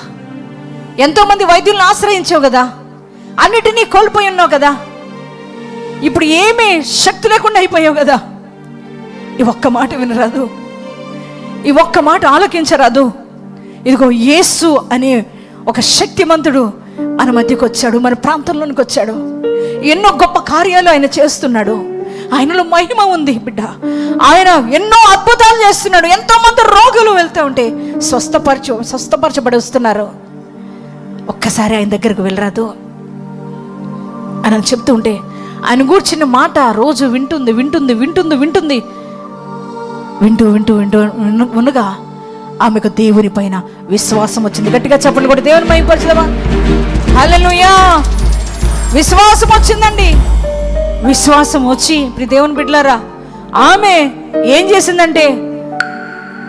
ఎంతోమంది వైద్యులను ఆశ్రయించావు కదా, అన్నిటినీ కోల్పోయి ఉన్నావు కదా, ఇప్పుడు ఏమీ శక్తి లేకుండా అయిపోయావు కదా, ఈ ఒక్క మాట వినరాదు, ఈ ఒక్క మాట ఆలోకించరాదు. ఇదిగో యేసు అనే ఒక శక్తిమంతుడు మన మధ్యకు వచ్చాడు, మన ప్రాంతంలోనికి వచ్చాడు. ఎన్నో గొప్ప కార్యాలు ఆయన చేస్తున్నాడు, ఆయనలో మహిమ ఉంది బిడ్డ. ఆయన ఎన్నో అద్భుతాలు చేస్తున్నాడు. ఎంతో మంది రోగులు వెళ్తూ ఉంటే స్వస్థపరచబడి వస్తున్నారు. ఒక్కసారి ఆయన దగ్గరకు వెళ్ళరాదు అని చెప్తూ ఉంటే, ఆయన కూర్చున్న మాట రోజు వింటుంది వింటుంది వింటుంది వింటుంది వింటూ వింటూ వింటూ ఉండగా ఆమెకు దేవుని పైన విశ్వాసం వచ్చింది. గట్టిగా చెప్పండి కూడా దేవుని మహిమపరచుదామా? హల్లెలూయా. విశ్వాసం వచ్చిందండి. విశ్వాసం వచ్చి దేవుని బిడ్డలారా, ఆమె ఏం చేసిందంటే,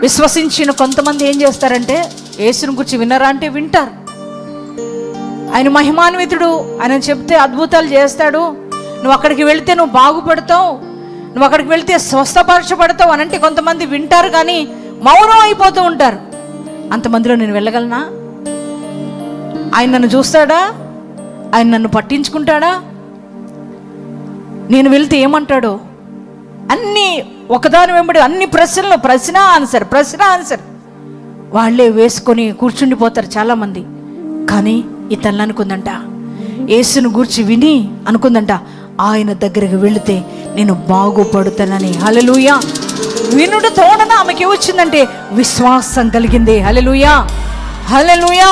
విశ్వసించిన కొంతమంది ఏం చేస్తారంటే, యేసుని గురించి విన్నారా అంటే వింటారు. ఆయన మహిమాన్వితుడు, ఆయన చెప్తే అద్భుతాలు చేస్తాడు, నువ్వు అక్కడికి వెళితే నువ్వు బాగుపడతావు, నువ్వు అక్కడికి వెళితే స్వస్థపరచబడతావు అనంటే కొంతమంది వింటారు, కానీ మౌనం అయిపోతూ ఉంటారు. అంతమందిలో నేను వెళ్ళగలనా? ఆయన నన్ను చూస్తాడా? ఆయన నన్ను పట్టించుకుంటాడా? నేను వెళ్తే ఏమంటాడో? అన్నీ ఒకదాని వెంబడి అన్ని ప్రశ్నలు, ప్రశ్న ఆన్సర్ వాళ్ళే వేసుకొని కూర్చుండిపోతారు చాలామంది. కానీ ఈ తల్లి అనుకుందంట, యేసును గూర్చి విని అనుకుందంట, ఆయన దగ్గరికి వెళితే నేను బాగుపడుతానని. హల్లెలూయా. వినుడు తోడన ఆమెకి వచ్చిందంటే విశ్వాసం కలిగింది. హల్లెలూయా, హల్లెలూయా.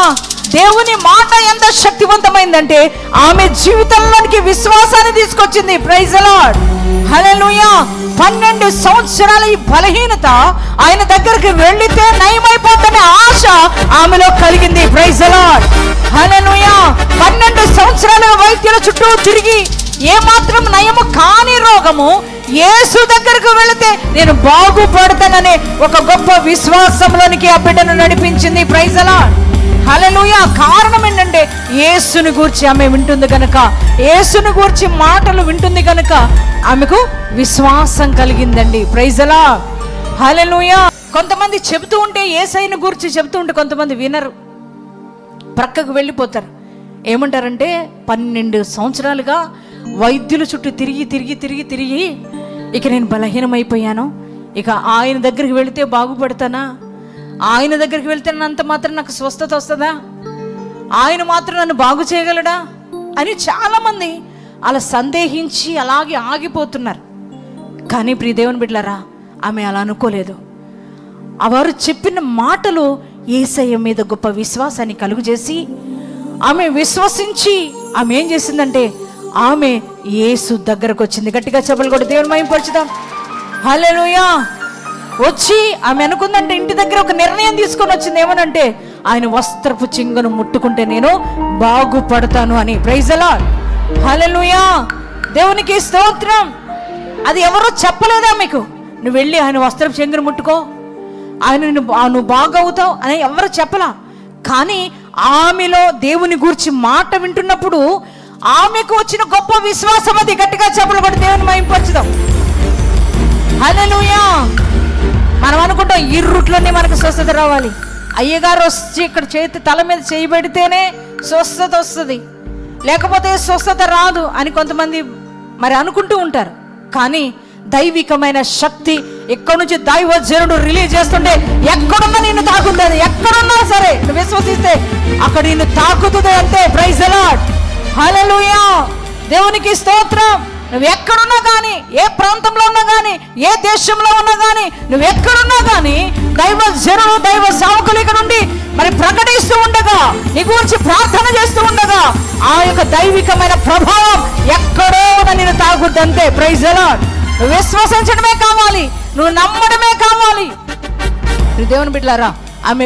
దేవుని మాట ఎంత శక్తివంతమైందంటే ఆమె జీవితంలోనికి విశ్వాసాన్ని తీసుకొచ్చింది. ప్రైజ్ ది లార్డ్, హల్లెలూయా. 12 సంవత్సరాల ఈ బలహీనత ఆయన దగ్గరికి వెళితే నయమైపోతున్న ఆశ ఆమెలో కలిగింది. ప్రైజ్ ది లార్డ్, హల్లెలూయా. 12 సంవత్సరాల వైద్యుల చుట్టూ తిరిగి ఏమాత్రం నయము కాని రోగము యేసు దగ్గరకు వెళితే నేను బాగుపడతాననే ఒక గొప్ప విశ్వాసంలోనికి ఆ బిడ్డను నడిపించింది. ప్రైజ్ ది లార్డ్, హల్లెలూయా. కారణం ఏంటంటే యేసుని గూర్చి ఆమె వింటుంది కనుక, యేసుని గూర్చి మాటలు వింటుంది కనుక ఆమెకు విశ్వాసం కలిగిందండి. ప్రైజ్ ది లార్డ్, హల్లెలూయా. కొంతమంది చెబుతూ ఉంటే, యేసయ్యను గూర్చి చెబుతూ ఉంటే కొంతమంది వినరు, ప్రక్కకు వెళ్ళిపోతారు. ఏమంటారంటే 12 సంవత్సరాలుగా వైద్యుల చుట్టూ తిరిగి తిరిగి తిరిగి తిరిగి ఇక నేను బలహీనమైపోయాను, ఇక ఆయన దగ్గరికి వెళితే బాగుపడతానా, ఆయన దగ్గరికి వెళ్తే అంత మాత్రం నాకు స్వస్థత వస్తుందా, ఆయన మాత్రం నన్ను బాగు చేయగలడా అని చాలామంది అలా సందేహించి అలాగే ఆగిపోతున్నారు. కానీ ప్రియ దేవుని బిడ్డలారా, ఆమె అలా అనుకోలేదు. వారు చెప్పిన మాటలు యేసయ్య మీద గొప్ప విశ్వాసాన్ని కలుగజేసి ఆమె విశ్వసించి ఆమె ఏం చేసిందంటే ఆమె యేసు దగ్గరకు వచ్చింది. గట్టిగా చెప్పలు కూడా దేవుని మహిమపరచుదాం. హల్లెలూయా. వచ్చి ఆమె అనుకుందంటే ఇంటి దగ్గర ఒక నిర్ణయం తీసుకొని వచ్చింది. ఏమనంటే ఆయన వస్త్రపు చింగను ముట్టుకుంటే నేను బాగుపడతాను అని. ప్రైజ్ ది లార్డ్, హల్లెలూయా. దేవునికి స్తోత్రం. అది ఎవరో చెప్పలేదా మీకు, నువ్వు వెళ్ళి ఆయన వస్త్రపు చింగను ముట్టుకో, ఆయన నువ్వు బాగవుతావు అని ఎవరు చెప్పలా. కానీ ఆమెలో దేవుని గురించి మాట వింటున్నప్పుడు ఆమెకు వచ్చిన గొప్ప విశ్వాసం అది. గట్టిగా చెప్పలు కూడా దేవుని మహిమపరచుదాం. హల్లెలూయా. మనం అనుకుంటాం ఈ రూట్లోనే మనకు స్వస్థత రావాలి, అయ్యగారు వచ్చి ఇక్కడ చేతి తల మీద చేయి పెడితేనే స్వస్థత వస్తుంది, లేకపోతే స్వస్థత రాదు అని కొంతమంది మరి అనుకుంటూ ఉంటారు. కానీ దైవికమైన శక్తి ఎక్కడి నుంచి దైవజనుడు రిలీజ్ చేస్తుంటే ఎక్కడున్నా నిన్ను తాకుతుంది. ఎక్కడున్నా సరే నువ్వు విశ్వసిస్తే అక్కడ నిన్ను తాకుతుంది అంతే. ప్రైజ్ ది లార్డ్, హల్లెలూయా. దేవునికి స్తోత్రం. నువ్వు ఎక్కడున్నా కానీ, ఏ ప్రాంతంలో ఉన్నా కానీ, ఏ దేశంలో ఉన్నా కానీ, నువ్వు ఎక్కడున్నా కానీ దైవజనుడు దైవ సేవకులు ఇక్కడ నుండి మరి ప్రకటిస్తూ ఉండగా, నీ గురించి ప్రార్థన చేస్తూ ఉండగా ఆ యొక్క దైవికమైన ప్రభావం ఎక్కడో నిన్ను తాగుద్ది అంతే. Praise the lord. నువ్వు విశ్వసించడమే కావాలి, నువ్వు నమ్మడమే కావాలి. దేవుని బిడ్డలారా, ఆమె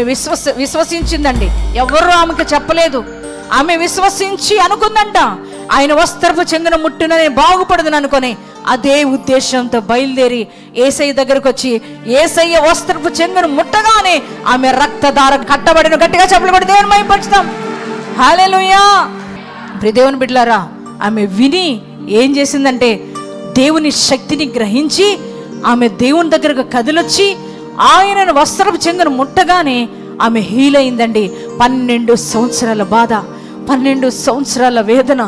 విశ్వసించిందండి. ఎవరు ఆమెకు చెప్పలేదు. ఆమె విశ్వసించి అనుకుందంట ఆయన వస్త్రపు చెంగున ముట్టున నేను బాగుపడదును అనుకొని అదే ఉద్దేశంతో బయలుదేరి యేసయ్య దగ్గరకు వచ్చి యేసయ్య వస్త్రపు చెంగును ముట్టగానే ఆమె రక్తధార కట్టబడిన. గట్టిగా చెప్పలు కూడా దేవుని మహిమపరచుదాం. హల్లెలూయా. ప్రియ దేవుని బిడ్డలారా, ఆమె విని ఏం చేసిందంటే దేవుని శక్తిని గ్రహించి ఆమె దేవుని దగ్గరకు కదిలొచ్చి ఆయన వస్త్రపు చెంగును ముట్టగానే ఆమె హీల్ అయిందండి. 12 సంవత్సరాల బాధ, 12 సంవత్సరాల వేదన,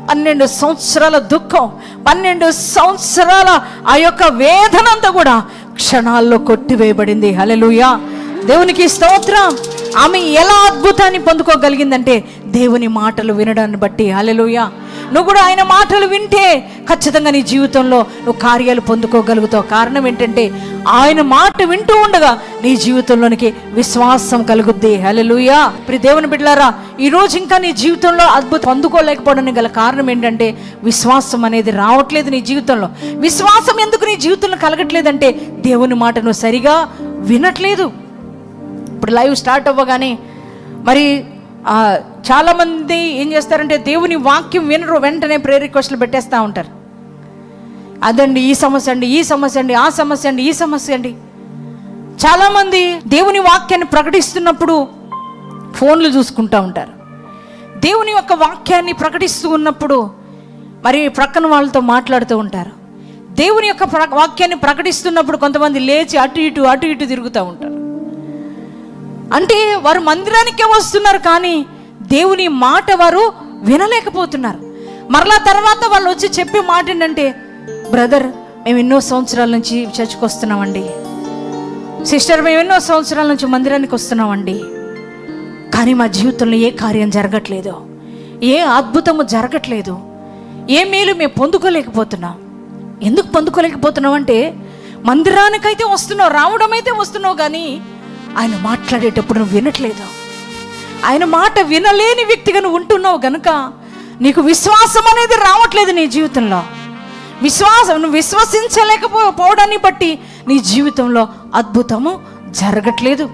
12 సంవత్సరాల దుఃఖం, 12 సంవత్సరాల ఆ యొక్క వేదన అంతా కూడా క్షణాల్లో కొట్టివేయబడింది. హల్లెలూయా. దేవునికి స్తోత్రం. ఆమె ఎలా అద్భుతాన్ని పొందుకోగలిగిందంటే దేవుని మాటలు వినడాన్ని బట్టి. హల్లెలూయా. నువ్వు కూడా ఆయన మాటలు వింటే ఖచ్చితంగా నీ జీవితంలో నువ్వు కార్యాలు పొందుకోగలుగుతావు. కారణం ఏంటంటే ఆయన మాట వింటూ ఉండగా నీ జీవితంలోనికి విశ్వాసం కలుగుద్ది. హల్లెలూయా. ప్రియ దేవుని బిడ్డలారా, ఈరోజు ఇంకా నీ జీవితంలో అద్భుతం పొందుకోలేకపోవడానికి గల కారణం ఏంటంటే విశ్వాసం అనేది రావట్లేదు నీ జీవితంలో. విశ్వాసం ఎందుకు నీ జీవితంలో కలగట్లేదంటే దేవుని మాట నువ్వు సరిగా వినట్లేదు. ఇప్పుడు లైవ్ స్టార్ట్ అవ్వగానే మరి చాలామంది ఏం చేస్తారంటే దేవుని వాక్యం వినరు, వెంటనే ప్రేయర్ రిక్వెస్ట్లు పెట్టేస్తూ ఉంటారు. అదండి ఈ సమస్య అండి, ఈ సమస్య అండి, ఆ సమస్య అండి, ఈ సమస్య అండి. చాలామంది దేవుని వాక్యాన్ని ప్రకటిస్తున్నప్పుడు ఫోన్లు చూసుకుంటూ ఉంటారు. దేవుని యొక్క వాక్యాన్ని ప్రకటిస్తూ ఉన్నప్పుడు మరి ప్రక్కన వాళ్ళతో మాట్లాడుతూ ఉంటారు. దేవుని యొక్క వాక్యాన్ని ప్రకటిస్తున్నప్పుడు కొంతమంది లేచి అటు ఇటు తిరుగుతూ ఉంటారు. అంటే వారు మందిరానికే వస్తున్నారు కానీ దేవుని మాట వారు వినలేకపోతున్నారు. మరలా తర్వాత వాళ్ళు వచ్చి చెప్పే మాట ఏంటంటే, బ్రదర్ మేము ఎన్నో సంవత్సరాల నుంచి చర్చికి వస్తున్నామండి, సిస్టర్ మేము ఎన్నో సంవత్సరాల నుంచి మందిరానికి వస్తున్నామండి, కానీ మా జీవితంలో ఏ కార్యం జరగట్లేదు, ఏ అద్భుతము జరగట్లేదు, ఏ మేలు మేము పొందుకోలేకపోతున్నాం. ఎందుకు పొందుకోలేకపోతున్నాం అంటే మందిరానికైతే వస్తున్నావు, రావడం అయితే వస్తున్నావు, కానీ ఆయన మాట్లాడేటప్పుడు నువ్వు వినట్లేదు. ఆయన మాట వినలేని వ్యక్తిగా నువ్వు ఉంటున్నావు కనుక నీకు విశ్వాసం అనేది రావట్లేదు నీ జీవితంలో. నువ్వు విశ్వసించలేకపోవడాన్ని బట్టి నీ జీవితంలో అద్భుతము జరగట్లేదు.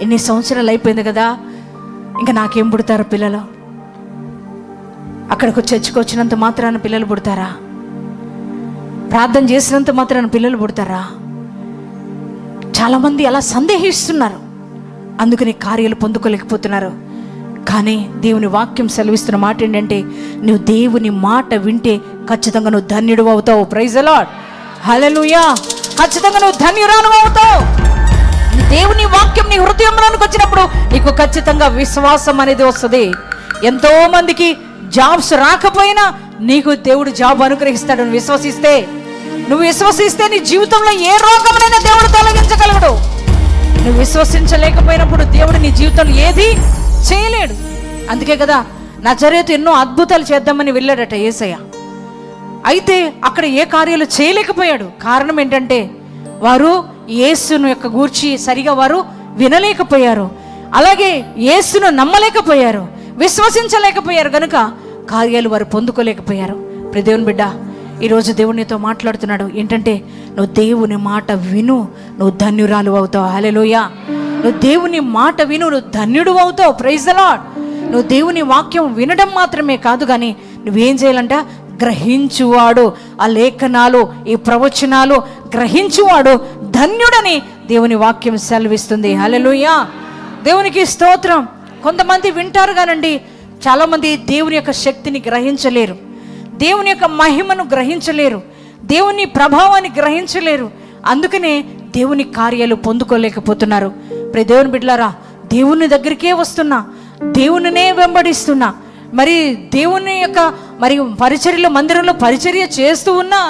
ఎన్ని సంవత్సరాలు అయిపోయింది కదా, ఇంకా నాకేం పుడతారు పిల్లలు? అక్కడికి చర్చికి వచ్చినంత మాత్రాన పిల్లలు పుడతారా? ప్రార్థన చేసినంత మాత్రాన పిల్లలు పుడతారా? చాలామంది అలా సందేహిస్తున్నారు, అందుకని కార్యాలు పొందుకోలేకపోతున్నారు. కానీ దేవుని వాక్యం సెలవిస్తున్న మాట ఏంటంటే, నువ్వు దేవుని మాట వింటే ఖచ్చితంగా నువ్వు ధన్యుడు అవుతావు. ప్రైజ్ ది లార్డ్, హల్లెలూయా. ఖచ్చితంగా నువ్వు ధన్యురాలు అవుతావు. దేవుని వాక్యం నీ హృదయంలోనికి వచ్చినప్పుడు నీకు ఖచ్చితంగా విశ్వాసం అనేది వస్తుంది. ఎంతో మందికి జాబ్స్ రాకపోయినా నీకు దేవుడు జాబ్ అనుగ్రహిస్తాడు. నువ్వు విశ్వసిస్తే నీ జీవితంలో ఏ రోగమునైనా దేవుడు తొలగించగలడు. నువ్వు విశ్వసించలేకపోయినప్పుడు దేవుడు నీ జీవితంలో ఏది చేయలేడు. అందుకే కదా నజరేతు ఎన్నో అద్భుతాలు చేద్దామని వెళ్ళాడట యేసయ్య. అయితే అక్కడ ఏ కార్యాలు చేయలేకపోయాడు. కారణం ఏంటంటే వారు యేసును యొక్క గూర్చి సరిగా వారు వినలేకపోయారు, అలాగే యేసును నమ్మలేకపోయారు, విశ్వసించలేకపోయారు. కనుక కార్యాలు వారు పొందుకోలేకపోయారు. ప్రియ దేవుని బిడ్డ, ఈరోజు దేవునితో మాట్లాడుతున్నాడు ఏంటంటే, నువ్వు దేవుని మాట విను, నువ్వు ధన్యురాలు అవుతావు. హల్లెలూయా. నువ్వు దేవుని మాట విను, నువ్వు ధన్యుడు అవుతావు. Praise the lord. నువ్వు దేవుని వాక్యం వినడం మాత్రమే కాదు, కానీ నువ్వేం చేయాలంట, గ్రహించువాడు, ఆ లేఖనాలు, ఈ ప్రవచనాలు గ్రహించువాడు ధన్యుడని దేవుని వాక్యం సెలవిస్తుంది. హల్లెలూయా. దేవునికి స్తోత్రం. కొంతమంది వింటారు కానండి, చాలామంది దేవుని యొక్క శక్తిని గ్రహించలేరు, దేవుని యొక్క మహిమను గ్రహించలేరు, దేవుని ప్రభావాన్ని గ్రహించలేరు. అందుకనే దేవుని కార్యాలు పొందుకోలేకపోతున్నారు. ప్రియ దేవుని బిడ్డలారా, దేవుని దగ్గరికే వస్తున్నా, దేవునినే వెంబడిస్తున్నా, మరి దేవుని యొక్క పరిచర్యలో మందిరంలో పరిచర్య చేస్తూ ఉన్నా,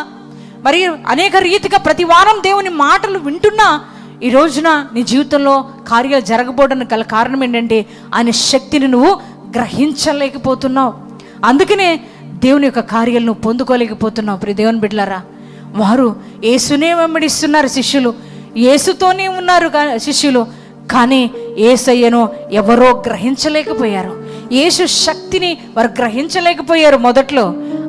మరి అనేక రీతిగా ప్రతి వారం దేవుని మాటలు వింటున్నా, ఈ రోజున నీ జీవితంలో కార్యాలు జరగబోవడానికి గల కారణం ఏంటంటే ఆయన శక్తిని నువ్వు గ్రహించలేకపోతున్నావు. అందుకనే దేవుని యొక్క కార్యాలను నువ్వు పొందుకోలేకపోతున్నావు. ప్రియ దేవుని బిడ్డలారా, వారు యేసునే వెంబడిస్తున్నారు, శిష్యులు యేసుతోనే ఉన్నారు శిష్యులు, కానీ యేసయ్యను ఎవరో గ్రహించలేకపోయారు, యేసు శక్తిని వారు గ్రహించలేకపోయారు మొదట్లో.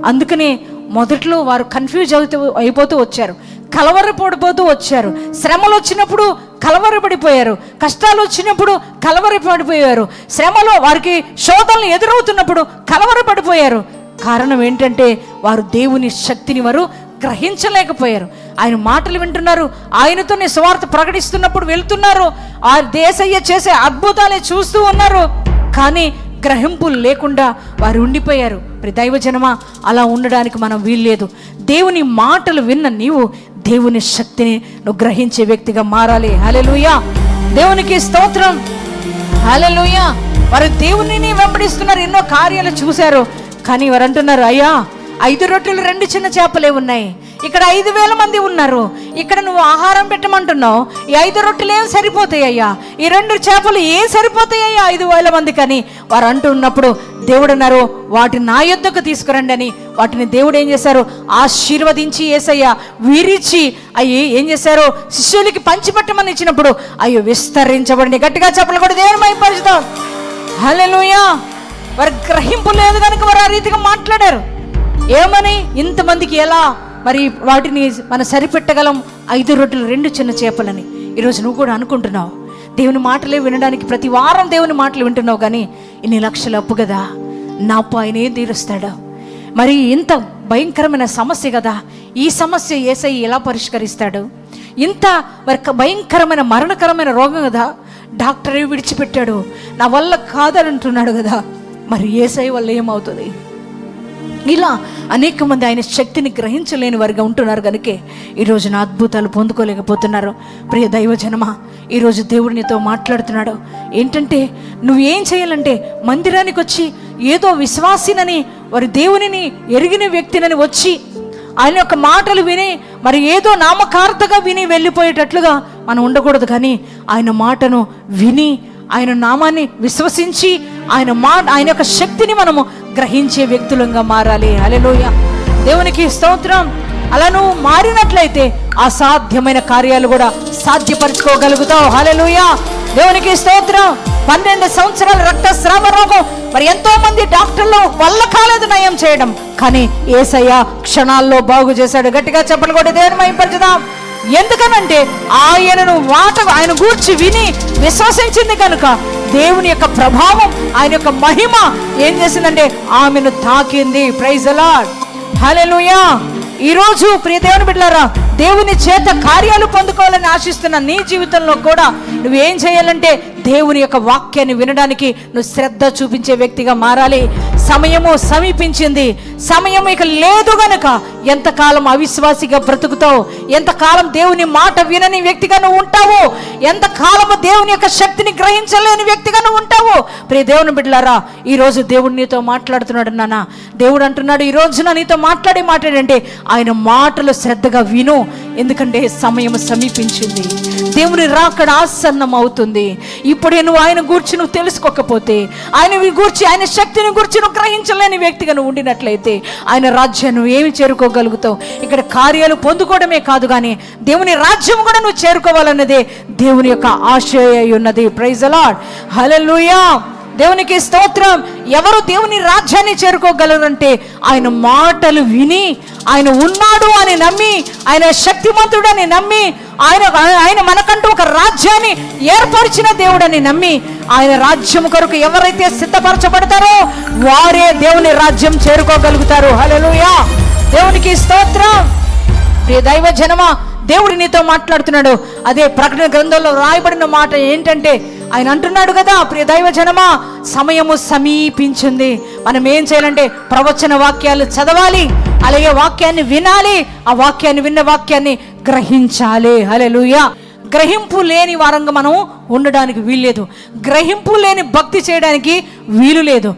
అందుకని మొదట్లో వారు కన్ఫ్యూజ్ అయిపోతూ వచ్చారు, కలవరపడిపోతూ వచ్చారు. శ్రమలు వచ్చినప్పుడు కలవరపడిపోయారు, కష్టాలు వచ్చినప్పుడు కలవరపడిపోయారు, శ్రమలో వారికి శోధనలు ఎదురవుతున్నప్పుడు కలవరపడిపోయారు. కారణం ఏంటంటే వారు దేవుని శక్తిని వారు గ్రహించలేకపోయారు. ఆయన మాటలు వింటున్నారు, ఆయనతోనే సువార్త ప్రకటిస్తున్నప్పుడు వెళ్తున్నారు, ఆ యేసయ్య చేసే అద్భుతాలే చూస్తూ ఉన్నారు, కానీ గ్రహింపు లేకుండా వారు ఉండిపోయారు. దైవజనమా, అలా ఉండడానికి మనం వీల్లేదు. దేవుని మాటలు విన్న నీవు దేవుని శక్తిని నువ్వు గ్రహించే వ్యక్తిగా మారాలి. హల్లెలూయా. దేవునికి స్తోత్రం. హల్లెలూయా. వారు దేవునిని వెంబడిస్తున్నారు, ఎన్నో కార్యాలు చూశారు, కానీ వారు అంటున్నారు, అయ్యా 5 రొట్టెలు 2 చిన్న చేపలే ఉన్నాయి, ఇక్కడ 5,000 మంది ఉన్నారు, ఇక్కడ నువ్వు ఆహారం పెట్టమంటున్నావు, ఈ 5 రొట్టెలు ఏం సరిపోతాయ్యా, ఈ 2 చేపలు ఏం సరిపోతాయ్యా 5,000 మంది కానీ వారు అంటున్నప్పుడు దేవుడు అన్నారు, వాటిని నా యొద్దకు తీసుకురండి అని. వాటిని దేవుడు ఏం చేశారు, ఆశీర్వదించి యేసయ్య వీరిచ్చి అవి ఏం చేశారు, శిష్యులకి పంచిపెట్టమని ఇచ్చినప్పుడు అయ్యో విస్తరించబడి. గట్టిగా చెప్పలు కూడా దేవుని మహిమపరుస్తాం. హల్లెలూయా. వారి గ్రహింపు లేదు కనుక వారు ఆ రీతిగా మాట్లాడారు. ఏమని, ఇంతమందికి ఎలా మరి వాటిని మనం సరిపెట్టగలం, 5 రొట్టెలు 2 చిన్న చేపలని. ఈరోజు నువ్వు కూడా అనుకుంటున్నావు, దేవుని మాటలే వినడానికి ప్రతి వారం దేవుని మాటలు వింటున్నావు, కానీ ఇన్ని లక్షల అప్పు కదా, నా అప్పు ఆయన ఏం తీరుస్తాడు, మరి ఇంత భయంకరమైన సమస్య కదా, ఈ సమస్య యేసయ్య ఎలా పరిష్కరిస్తాడు, ఇంత మరి భయంకరమైన మరణకరమైన రోగం కదా, డాక్టరే విడిచిపెట్టాడు, నా వల్ల కాదని అంటున్నాడు కదా, మరి యేసయ్య వల్ల ఏమవుతుంది? ఇలా అనేక మంది ఆయన శక్తిని గ్రహించలేని వారిగా ఉంటున్నారు కనుకే ఈరోజు నా అద్భుతాలు పొందుకోలేకపోతున్నారు. ప్రియ దైవజనమా, ఈరోజు దేవుడు నీతో మాట్లాడుతున్నాడు ఏంటంటే, నువ్వేం చేయాలంటే మందిరానికి వచ్చి ఏదో విశ్వాసినని, వారి దేవునిని ఎరిగిన వ్యక్తినని వచ్చి ఆయన యొక్క మాటలు విని మరి ఏదో నామకార్థగా విని వెళ్ళిపోయేటట్లుగా మనం ఉండకూడదు, కానీ ఆయన మాటను విని ఆయన నామాన్ని విశ్వసించి ఆయన యొక్క శక్తిని మనము గ్రహించే వ్యక్తులంగా మారాలి. హల్లెలూయా. దేవునికి స్తోత్రం. అలా నువ్వు మారినట్లయితే అసాధ్యమైన కార్యాలు కూడా సాధ్యపరచుకోగలుగుతావు. హల్లెలూయా. దేవునికి స్తోత్రం. 12 సంవత్సరాల రక్తస్రావ రోగం, మరి ఎంతో మంది డాక్టర్లు వల్ల కాలేదు నయం చేయడం, కానీ యేసయ్య క్షణాల్లో బాగు చేశాడు. గట్టిగా చెప్పలు కూడా దేవుని మహిమపరచుదాం. ఎందుకనంటే ఆయన గూర్చి విని విశ్వసించింది కనుక దేవుని యొక్క ప్రభావం, ఆయన యొక్క మహిమ ఏం చేసిందంటే ఆమెను తాకింది. Praise the Lord. హల్లెలూయా. ఈరోజు ప్రియ దేవుని బిడ్డలారా, దేవుని చేత కార్యాలు పొందుకోవాలని ఆశిస్తున్న నీ జీవితంలో కూడా నువ్వేం చేయాలంటే దేవుని యొక్క వాక్యాన్ని వినడానికి నువ్వు శ్రద్ధ చూపించే వ్యక్తిగా మారాలి. సమయము సమీపించింది, సమయం ఇక లేదు గనక ఎంతకాలం అవిశ్వాసిగా బ్రతుకుతావు, ఎంతకాలం దేవుని మాట వినని వ్యక్తిగా నువ్వు ఉంటావు, ఎంతకాలము దేవుని యొక్క శక్తిని గ్రహించలేని వ్యక్తిగా నువ్వు ఉంటావు. ప్రియ దేవుని బిడ్డలారా, ఈరోజు దేవుడు నీతో మాట్లాడుతున్నాడు నాన్న. దేవుడు అంటున్నాడు, ఈ రోజున నీతో మాట్లాడే మాట ఏంటంటే ఆయన మాటలు శ్రద్ధగా విను, ఎందుకంటే సమయం సమీపించింది, దేవుని రాకడ ఆసన్నం అవుతుంది. ఇప్పుడే నువ్వు ఆయన గూర్చి నువ్వు తెలుసుకోకపోతే, ఆయన గూర్చి ఆయన శక్తిని గూర్చి నువ్వు గ్రహించలేని వ్యక్తిగా నువ్వు ఉండినట్లయితే ఆయన రాజ్యాన్ని నువ్వు ఏమి చేరుకోగలుగుతావు? ఇక్కడ కార్యాలు పొందుకోవడమే కాదు కానీ దేవుని రాజ్యం కూడా నువ్వు చేరుకోవాలన్నదే దేవుని యొక్క ఆశయ ఉన్నది. ప్రైజ్ ది లార్డ్, హల్లెలూయా, దేవునికి స్తోత్రం. ఎవరు దేవుని రాజ్యాన్ని చేరుకోగలరంటే ఆయన మాటలు విని, ఆయన ఉన్నాడు అని నమ్మి, ఆయన శక్తిమంతుడు అని నమ్మి, ఆయన మనకంటూ ఒక రాజ్యాన్ని ఏర్పరిచిన దేవుడని నమ్మి, ఆయన రాజ్యం కొరకు ఎవరైతే సిద్ధపరచబడతారో వారే దేవుని రాజ్యం చేరుకోగలుగుతారు. హల్లెలూయా, దేవునికి స్తోత్రం. ప్రియ దైవ జనమా, దేవుడు నీతో మాట్లాడుతున్నాడు. అదే ప్రకటన గ్రంథంలో రాయబడిన మాట ఏంటంటే ఆయన అంటున్నాడు కదా, ప్రియ దైవ జనమా, సమయము సమీపించింది. మనం ఏం చేయాలంటే ప్రవచన వాక్యాలు చదవాలి, అలాగే వాక్యాన్ని వినాలి, ఆ వాక్యాన్ని విన్న వాక్యాన్ని గ్రహించాలి. హల్లెలూయా. గ్రహింపు లేని వారంగా మనం ఉండడానికి వీల్లేదు, గ్రహింపు లేని భక్తి చేయడానికి వీలు లేదు,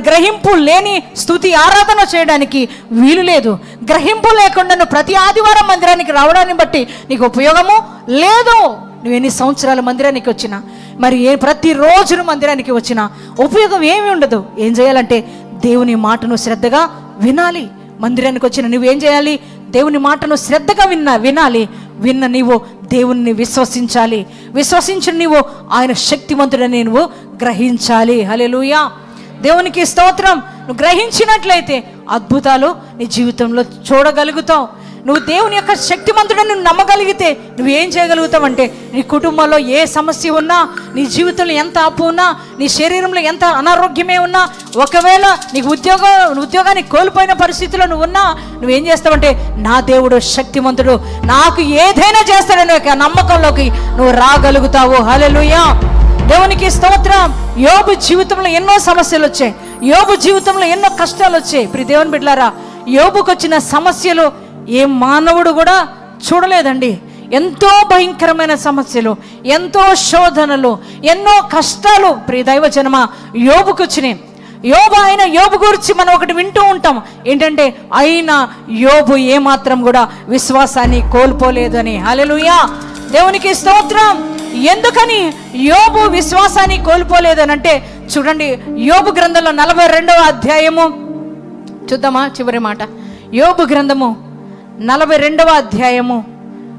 గ్రహింపు లేని స్తుతి ఆరాధన చేయడానికి వీలు లేదు. గ్రహింపు లేకుండా నువ్వు ప్రతి ఆదివారం మందిరానికి రావడాన్ని బట్టి నీకు ఉపయోగము లేదు. నువ్వు ఎన్ని సంవత్సరాల మందిరానికి వచ్చినా, ప్రతిరోజు మందిరానికి వచ్చినా ఉపయోగం ఏమి ఉండదు. ఏం చేయాలంటే దేవుని మాటను శ్రద్ధగా వినాలి. మందిరానికి వచ్చిన నువ్వేం చేయాలి? దేవుని మాటను శ్రద్ధగా వినాలి. విన్న నీవు దేవుణ్ణి విశ్వసించాలి, విశ్వసించిన నీవు ఆయన శక్తిమంతుడని నువ్వు గ్రహించాలి. హల్లెలూయా, దేవునికి స్తోత్రం. నువ్వు గ్రహించినట్లయితే అద్భుతాలు నీ జీవితంలో చూడగలుగుతావు. నువ్వు దేవుని యొక్క శక్తిమంతుడని నమ్మగలిగితే నువ్వేం చేయగలుగుతావంటే నీ కుటుంబంలో ఏ సమస్య ఉన్నా, నీ జీవితంలో ఎంత అప్పు ఉన్నా, నీ శరీరంలో ఎంత అనారోగ్యమే ఉన్నా, ఒకవేళ నీకు ఉద్యోగాన్ని కోల్పోయిన పరిస్థితిలో నువ్వు ఉన్నా, నువ్వేం చేస్తావంటే నా దేవుడు శక్తిమంతుడు, నాకు ఏదైనా చేస్తాడని ఒక నమ్మకంలోకి నువ్వు రాగలుగుతావు. హల్లెలూయా, దేవునికి స్తోత్రం. యోబు జీవితంలో ఎన్నో సమస్యలు వచ్చాయి, యోబు జీవితంలో ఎన్నో కష్టాలు వచ్చాయి. ప్రియ దేవుని బిడ్డలారా, యోబుకు వచ్చిన సమస్యలు ఏ మానవుడు కూడా చూడలేదండి. ఎంతో భయంకరమైన సమస్యలు, ఎంతో శోధనలు, ఎన్నో కష్టాలు ప్రియ దైవ జనమ యోబుకు వచ్చినాయి. యోబు గురించి మనం ఒకటి వింటూ ఉంటాం ఏంటంటే, అయినా యోబు ఏమాత్రం కూడా విశ్వాసాన్ని కోల్పోలేదని. హల్లెలూయా, దేవునికి స్తోత్రం. ఎందుకని యోబు విశ్వాసాన్ని కోల్పోలేదనంటే చూడండి, యోబు గ్రంథంలో 42వ అధ్యాయము చూద్దామా. చివరి మాట, యోబు గ్రంథము 42వ అధ్యాయము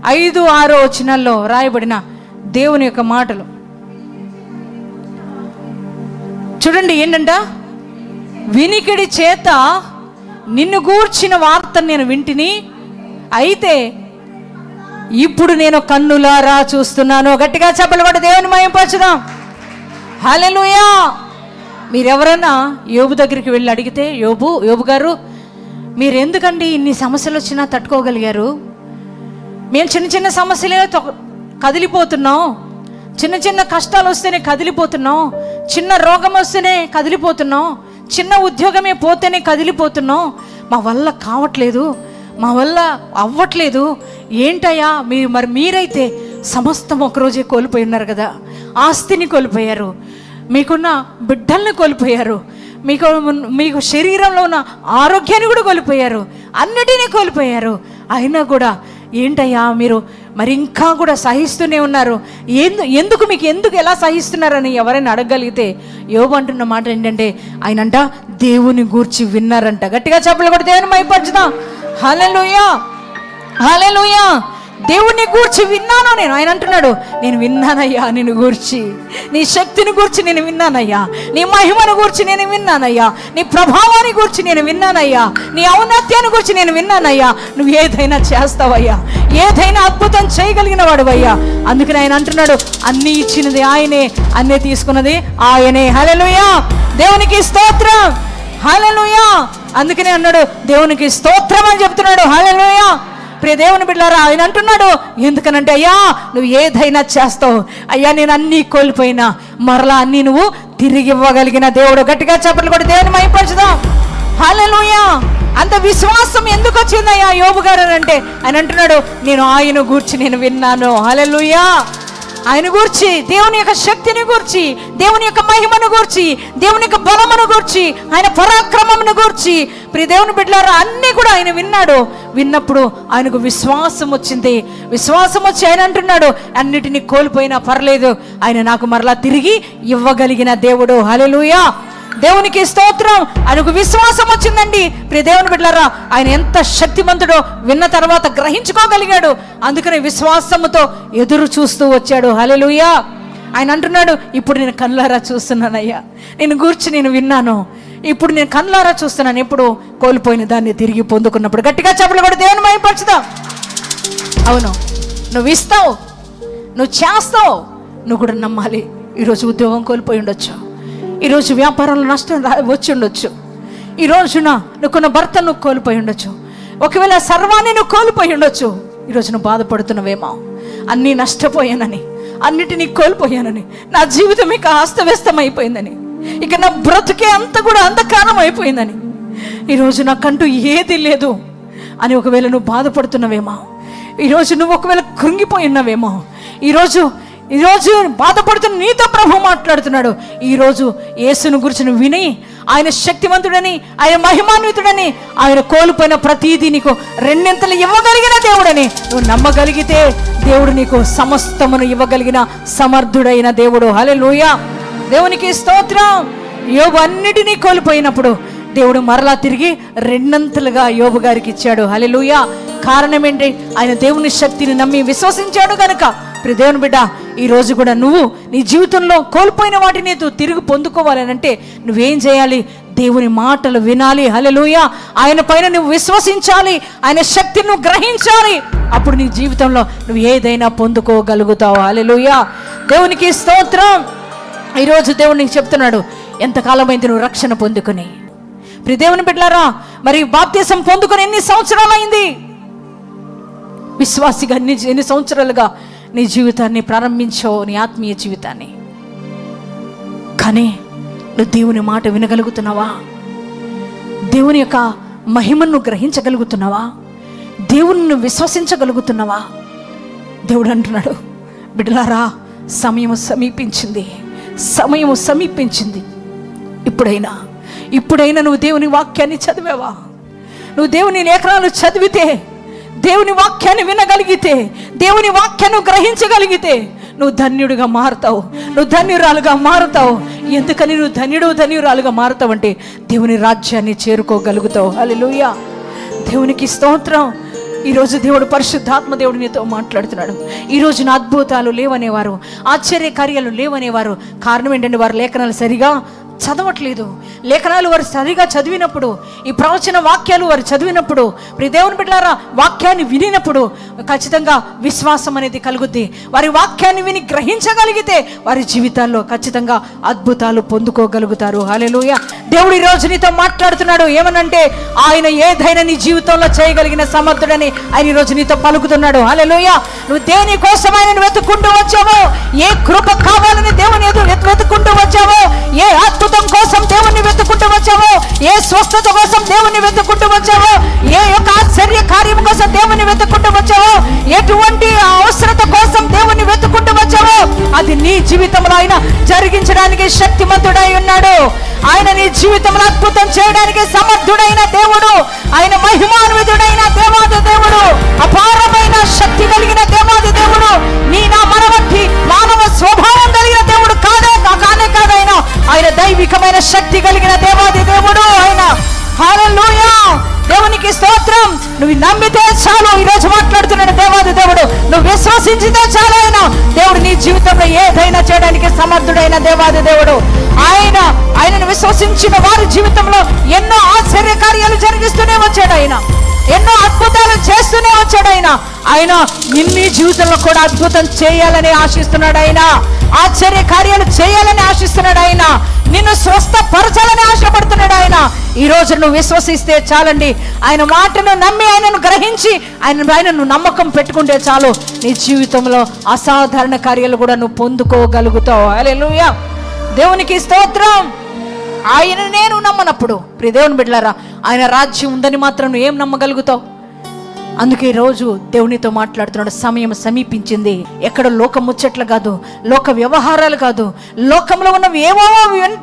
5-6 వచనాల్లో రాయబడిన దేవుని యొక్క మాటలు చూడండి. ఏంటంట, వినికిడి చేత నిన్ను గూర్చిన వార్తను నేను వింటిని, అయితే ఇప్పుడు నేను కన్నులారా చూస్తున్నాను. గట్టిగా చప్పలు కొట్టి దేవుని మహిమపరచుదాం. హల్లెలూయా. మీరెవరైనా యోబు దగ్గరికి వెళ్ళి అడిగితే, యోబు గారు మీరు ఎందుకండి ఇన్ని సమస్యలు వచ్చినా తట్టుకోగలిగారు? మేము చిన్న చిన్న సమస్యలే కదిలిపోతున్నాం, చిన్న చిన్న కష్టాలు వస్తేనే కదిలిపోతున్నాం, చిన్న రోగం వస్తేనే కదిలిపోతున్నాం, చిన్న ఉద్యోగమే పోతేనే కదిలిపోతున్నాం, మా వల్ల కావట్లేదు, మా వల్ల అవ్వట్లేదు. ఏంటయ్యా మీరైతే సమస్తం ఒకరోజే కోల్పోయి ఉన్నారు కదా, ఆస్తిని కోల్పోయారు, మీకున్న బిడ్డల్ని కోల్పోయారు, మీకు శరీరంలో ఉన్న ఆరోగ్యాన్ని కూడా కోల్పోయారు, అన్నిటినీ కోల్పోయారు. అయినా కూడా ఏంటయ్యా మీరు మరి ఇంకా కూడా సహిస్తూనే ఉన్నారు, ఎందుకు ఎలా సహిస్తున్నారని ఎవరైనా అడగగలిగితే యోబు అంటున్న మాట ఏంటంటే, ఆయనంట దేవుని గూర్చి విన్నారంట. గట్టిగా చప్పలు కొట్టి దేవుని మహిమపరచుదాం. హల్లెలూయా, హల్లెలూయా. దేవుని గూర్చి విన్నాను నేను. ఆయన అంటున్నాడు, నేను విన్నానయ్యా నిన్ను గూర్చి, నీ శక్తిని గూర్చి నేను విన్నానయ్యా, నీ మహిమను గూర్చి నేను విన్నానయ్యా, నీ ప్రభావాన్ని గూర్చి నేను విన్నానయ్యా, నీ ఔన్నత్యాన్ని గూర్చి నేను విన్నానయ్యా. నువ్వు ఏదైనా చేస్తావయ్యా, ఏదైనా అద్భుతం చేయగలిగిన వాడువయ్యా. అందుకని ఆయన అంటున్నాడు, అన్నీ ఇచ్చినది ఆయనే, అన్నీ తీసుకున్నది ఆయనే. హల్లెలూయా, దేవునికి స్తోత్రం. హల్లెలూయా. అందుకనే అన్నాడు, దేవునికి స్తోత్రం అని చెప్తున్నాడు. హల్లెలూయా. ప్రియ దేవుని బిడ్డలారా, ఆయన అంటున్నాడు, ఎందుకనంటే అయ్యా నువ్వు ఏదైనా చేస్తావు, అయ్యా నేను అన్నీ కోల్పోయినా మరలా అన్నీ నువ్వు తిరిగి ఇవ్వగలిగిన దేవుడు. గట్టిగా చప్పట్లు కొట్టి దేవుని మహిమపరచుదాం. హల్లెలూయా. అంత విశ్వాసం ఎందుకు వచ్చిందయ్యా యోబు గారు అంటే ఆయన అంటున్నాడు, నేను ఆయన గూర్చి నేను విన్నాను. హల్లెలూయా. ఆయన గూర్చి, దేవుని యొక్క శక్తిని గూర్చి, దేవుని యొక్క మహిమను గూర్చి, దేవుని యొక్క బలమును గూర్చి, ఆయన పరాక్రమమును గూర్చి, ప్రియ దేవుని బిడ్డలారా అన్నీ కూడా ఆయన విన్నాడు. విన్నప్పుడు ఆయనకు విశ్వాసం వచ్చింది. విశ్వాసం వచ్చి ఆయన అంటున్నాడు, అన్నిటినీ కోల్పోయినా పర్లేదు, ఆయన నాకు మరలా తిరిగి ఇవ్వగలిగిన దేవుడు. హల్లెలూయా. దేవునికి స్తోత్రం. ఆయనకు విశ్వాసం వచ్చిందండి. ప్రియ దేవుని బిడ్డలారా, ఆయన ఎంత శక్తిమంతుడో విన్న తర్వాత గ్రహించుకోగలిగాడు. అందుకని విశ్వాసముతో ఎదురు చూస్తూ వచ్చాడు. హల్లెలూయా. ఆయన అంటున్నాడు, ఇప్పుడు నేను కళ్ళారా చూస్తున్నానయ్యా, నేను గూర్చి నేను విన్నాను, ఇప్పుడు నేను కళ్ళారా చూస్తున్నాను, ఎప్పుడు కోల్పోయిన దాన్ని తిరిగి పొందుకున్నప్పుడు. గట్టిగా చప్పట్లు కొట్టి దేవుని మహిమపరచుదాం. అవును, నువ్వు ఇస్తావు, నువ్వు చేస్తావు, నువ్వు కూడా నమ్మాలి. ఈరోజు ఉద్యోగం కోల్పోయి ఉండొచ్చు, ఈరోజు వ్యాపారంలో నష్టం వచ్చి ఉండొచ్చు, ఈ రోజున నువ్వుకున్న భర్త నువ్వు కోల్పోయి ఉండొచ్చు, ఒకవేళ సర్వాన్ని నువ్వు కోల్పోయి ఉండొచ్చు. ఈరోజు నువ్వు బాధపడుతున్నావేమో, అన్నీ నష్టపోయానని, అన్నిటినీ కోల్పోయానని, నా జీవితం ఇక అస్తవ్యస్తం అయిపోయిందని, ఇక నా బ్రతుకే అంత కూడా అంధకారం అయిపోయిందని, ఈరోజు నాకంటూ ఏది లేదు అని ఒకవేళ నువ్వు బాధపడుతున్నావేమో, ఈరోజు నువ్వు ఒకవేళ కృంగిపోయి ఉన్నావేమో, ఈరోజు బాధపడుతున్న నీతో ప్రభు మాట్లాడుతున్నాడు. ఈరోజు యేసును గురించి నువ్వు విని, ఆయన శక్తివంతుడని, ఆయన మహిమాన్వితుడని, ఆయన కోల్పోయిన ప్రతీదీ నీకు రెండింతలు ఇవ్వగలిగిన దేవుడని నువ్వు నమ్మగలిగితే, దేవుడు నీకు సమస్తమును ఇవ్వగలిగిన సమర్థుడైన దేవుడు. హల్లెలూయా. దేవునికి స్తోత్రం. యోబు అన్నిటినీ కోల్పోయినప్పుడు దేవుడు మరలా తిరిగి రెండంతలుగా యోబు గారికి ఇచ్చాడు. హల్లెలూయా. కారణం ఏంటి? ఆయన దేవుని శక్తిని నమ్మి విశ్వసించాడు కనుక. ప్రియ దేవుని బిడ్డ, ఈరోజు కూడా నువ్వు నీ జీవితంలో కోల్పోయిన వాటిని తిరిగి పొందుకోవాలనంటే నువ్వేం చేయాలి? దేవుని మాటలు వినాలి. హల్లెలూయా. ఆయన పైన నువ్వు విశ్వసించాలి, ఆయన శక్తిని నువ్వు గ్రహించాలి. అప్పుడు నీ జీవితంలో నువ్వు ఏదైనా పొందుకోగలుగుతావు. హల్లెలూయా. దేవునికి స్తోత్రం. ఈరోజు దేవుడు నీకు చెప్తున్నాడు, ఎంతకాలమైంది నువ్వు రక్షణ పొందుకుని? ప్రియ దేవుని బిడ్డలారా, మరి బాప్తిసం పొందుకుని ఎన్ని సంవత్సరాలైంది? విశ్వాసిగా ఎన్ని సంవత్సరాలుగా నీ జీవితాన్ని ప్రారంభించావు, నీ ఆత్మీయ జీవితాన్ని. కానీ నువ్వు దేవుని మాట వినగలుగుతున్నావా? దేవుని యొక్క మహిమను గ్రహించగలుగుతున్నావా? దేవుని విశ్వసించగలుగుతున్నావా? దేవుడు అంటున్నాడు, బిడ్డలారా సమయం సమీపించింది, సమయం సమీపించింది. ఇప్పుడైనా నువ్వు దేవుని వాక్యాన్ని చదివావా? నువ్వు దేవుని లేఖనాలు చదివితే, దేవుని వాక్యాన్ని వినగలిగితే, దేవుని వాక్యాన్ని గ్రహించగలిగితే నువ్వు ధన్యుడిగా మారుతావు, నువ్వు ధన్యురాలుగా మారుతావు. ఎందుకని నువ్వు ధన్యురాలుగా మారుతావు అంటే దేవుని రాజ్యాన్ని చేరుకోగలుగుతావు. హల్లెలూయా. దేవునికి స్తోత్రం. ఈరోజు దేవుడు పరిశుద్ధాత్మ దేవుడు నీతో మాట్లాడుతున్నాడు. ఈరోజు నా అద్భుతాలు లేవనేవారు, ఆశ్చర్య కార్యాలు లేవనేవారు కారణం ఏంటంటే వారు లేఖనాలు సరిగా చదవట్లేదు. లేఖనాలు వారు సరిగా చదివినప్పుడు, ఈ ప్రవచన వాక్యాలు వారు చదివినప్పుడు, ప్రియ దేవుని బిడ్డలారా వాక్యాన్ని వినినప్పుడు ఖచ్చితంగా విశ్వాసం అనేది కలుగుద్ది. వారి వాక్యాన్ని విని గ్రహించగలిగితే వారి జీవితాల్లో ఖచ్చితంగా అద్భుతాలు పొందుకోగలుగుతారు. హల్లెలూయా. దేవుడు ఈరోజు నీతో మాట్లాడుతున్నాడు. ఏమనంటే ఆయన ఏదైనా నీ జీవితంలో చేయగలిగిన సమర్థుడని ఆయన ఈరోజు నీతో పలుకుతున్నాడు. హల్లెలూయా. నువ్వు దేని కోసం ఆయన వెతుక్కుంటూ వచ్చావో, ఏ కృప కావాలని దేవుని వెతుక్కుంటూ వచ్చావో, ఏ అద్భుతం కోసం దేవుణ్ణి వెతుక్కుంటూ వచ్చావో, ఏ స్వస్థత కోసం దేవుణ్ణి వెతుక్కుంటూ వచ్చావో, ఏ యొక్క ఆశ్చర్య కార్యం కోసం దేవుణ్ణి వెతుక్కుంటూ వచ్చావో, ఎటువంటి అవసరత కోసం దేవుణ్ణి వెతుక్కుంటూ వచ్చావో, అది నీ జీవితంలో ఆయన జరిగించడానికి శక్తిమంతుడై ఉన్నాడు. ఆయన నీ జీవితంలో అద్భుతం చేయడానికి సమర్థుడైన దేవుడు. ఆయన మహిమాన్వితుడైన దేవాది దేవుడు, అపారమైన శక్తి కలిగిన దేవాది దేవుడు. నీ నా మనవంటి మానవ స్వభావం కలిగిన దేవుడు కానే కాదు. ఆయన దైవికమైన శక్తి కలిగిన దేవాది దేవుడు ఆయన. హల్లెలూయా. దేవునికి స్తోత్రం. నువ్వు నమ్మితే చాలు. ఈరోజు మాట్లాడుతున్నాడు దేవాది దేవుడు. నువ్వు విశ్వసించితే చాలు. దేవుడు నీ జీవితంలో ఏదైనా చేయడానికి సమర్థుడైన దేవాది దేవుడు. ఆయనను విశ్వసించిన వారి జీవితంలో ఎన్నో ఆశ్చర్య కార్యాలు జరిగిస్తూనే వచ్చాడు. ఎన్నో అద్భుతాలు చేస్తూనే వచ్చాడు. ఆయన నిన్ని జీవితంలో కూడా అద్భుతం చేయాలని ఆశిస్తున్నాడు. ఆశ్చర్య కార్యాలు చేయాలని ఆశిస్తున్నాడు. నిన్ను స్వస్థపరచాలని ఆశపడుతున్నాడు ఆయన. ఈ రోజు నువ్వు విశ్వసిస్తే చాలండి. ఆయన మాటను నమ్మి ఆయనను గ్రహించి ఆయనను నమ్మకం పెట్టుకుంటే చాలు, నీ జీవితంలో అసాధారణ కార్యాలు కూడా నువ్వు పొందుకోగలుగుతావు. హల్లెలూయా, దేవునికి స్తోత్రం. ఆయన నేను నమ్మనప్పుడు ప్రియ దేవుని బిడ్డలారా, ఆయన రాజ్యం ఉందని మాత్రం నువ్వు ఏం నమ్మగలుగుతావు? అందుకే ఈరోజు దేవునితో మాట్లాడుతున్నాడు. సమయం సమీపించింది. ఎక్కడ లోక ముచ్చట్లు కాదు, లోక వ్యవహారాలు కాదు, లోకంలో ఉన్నవి ఏవో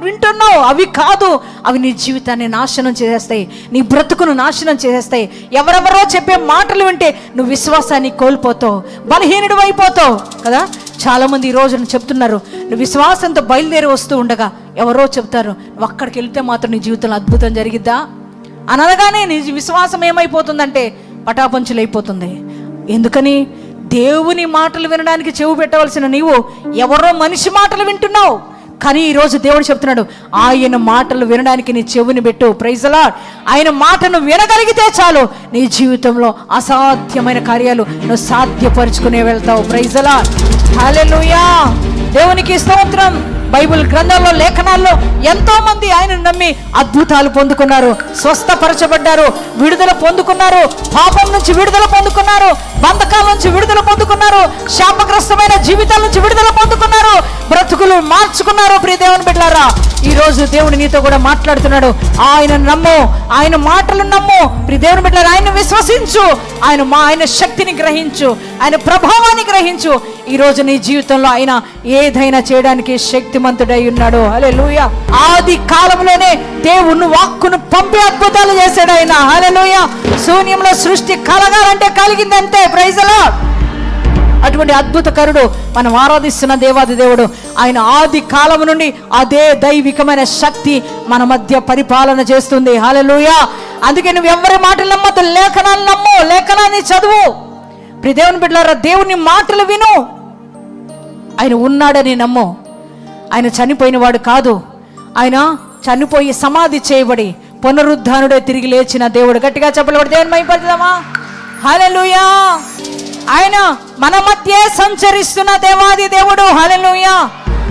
వింటున్నావు అవి కాదు. అవి నీ జీవితాన్ని నాశనం చేసేస్తాయి, నీ బ్రతుకును నాశనం చేసేస్తాయి. ఎవరెవరో చెప్పే మాటలు వింటే నువ్వు విశ్వాసాన్ని కోల్పోతావు, బలహీనుడు అయిపోతావు కదా. చాలామంది ఈ రోజున చెప్తున్నారు, నువ్వు విశ్వాసంతో బయలుదేరి వస్తూ ఉండగా ఎవరో చెప్తారు, నువ్వు అక్కడికి వెళ్తే మాత్రం నీ జీవితంలో అద్భుతం జరిగిద్దా అనగానే నీ విశ్వాసం ఏమైపోతుందంటే పటాపంచులైపోతుంది. ఎందుకని? దేవుని మాటలు వినడానికి చెవి పెట్టవలసిన నీవు ఎవరో మనిషి మాటలు వింటున్నావు. కానీ ఈరోజు దేవుడు చెప్తున్నాడు, ఆయన మాటలు వినడానికి నీ చెవిని పెట్టు. Praise the lord. ఆయన మాటను వినగలిగితే చాలు, నీ జీవితంలో అసాధ్యమైన కార్యాలు నువ్వు సాధ్యపరుచుకునే వెళ్తావు. Praise the Lord. హల్లెలూయా, దేవునికి స్తోత్రం. బైబిల్ గ్రంథాల్లో, లేఖనాల్లో ఎంతో మంది ఆయనను నమ్మి అద్భుతాలు పొందుకున్నారు, స్వస్థపరచబడ్డారు, విడుదల పొందుకున్నారు, పాపం నుంచి విడుదల పొందుకున్నారు, బంధకాల నుంచి విడుదల పొందుకున్నారు, శాపగ్రస్తమైన జీవితాల నుంచి విడుదల పొందుకున్నారు, బ్రతుకులు మార్చుకున్నారు. ప్రియ దేవుని బిడ్డలారా, ఈ రోజు దేవుడు నీతో కూడా మాట్లాడుతున్నాడు. ఆయన నమ్ము, ఆయన మాటలు నమ్ము. ప్రియ దేవుని బిడ్డలారా, ఆయన విశ్వసించు, ఆయన శక్తిని గ్రహించు, ఆయన ప్రభావాన్ని గ్రహించు. ఈ రోజు నీ జీవితంలో ఆయన ఏదైనా చేయడానికి శక్తిమంతుడై ఉన్నాడు. హల్లెలూయా. ఆది కాలంలోనే దేవుని వాక్కును పంపి అద్భుతాలు చేశాడు ఆయన. హల్లెలూయా. శూన్యంలో సృష్టి కలగాలంటే కలిగిందంతే. Praise the lord. అటువంటి అద్భుతకరుడు మనం ఆరాధిస్తున్న దేవాది దేవుడు. ఆయన ఆది కాలం నుండి అదే దైవికమైన శక్తి మన మధ్య పరిపాలన చేస్తుంది. హల్లెలూయా. అందుకే నువ్వు ఎవరి మాటలు నమ్మద్దు, లేఖనాలు నమ్ము, లేఖనాన్ని చదువు. ప్రియ దేవుని బిడ్డలారా, దేవుని మాటలు విను. ఆయన ఉన్నాడని నమ్ము. ఆయన చనిపోయిన వాడు కాదు, ఆయన చనిపోయి సమాధి చేయబడి పునరుద్ధానుడే తిరిగి లేచిన దేవుడు. గట్టిగా చెప్పలేబడి దేవుని మహిమపరచుదామా. హల్లెలూయా. ఆయన మన మధ్య సంచరిస్తున్న దేవాది దేవుడు. హల్లెలూయా.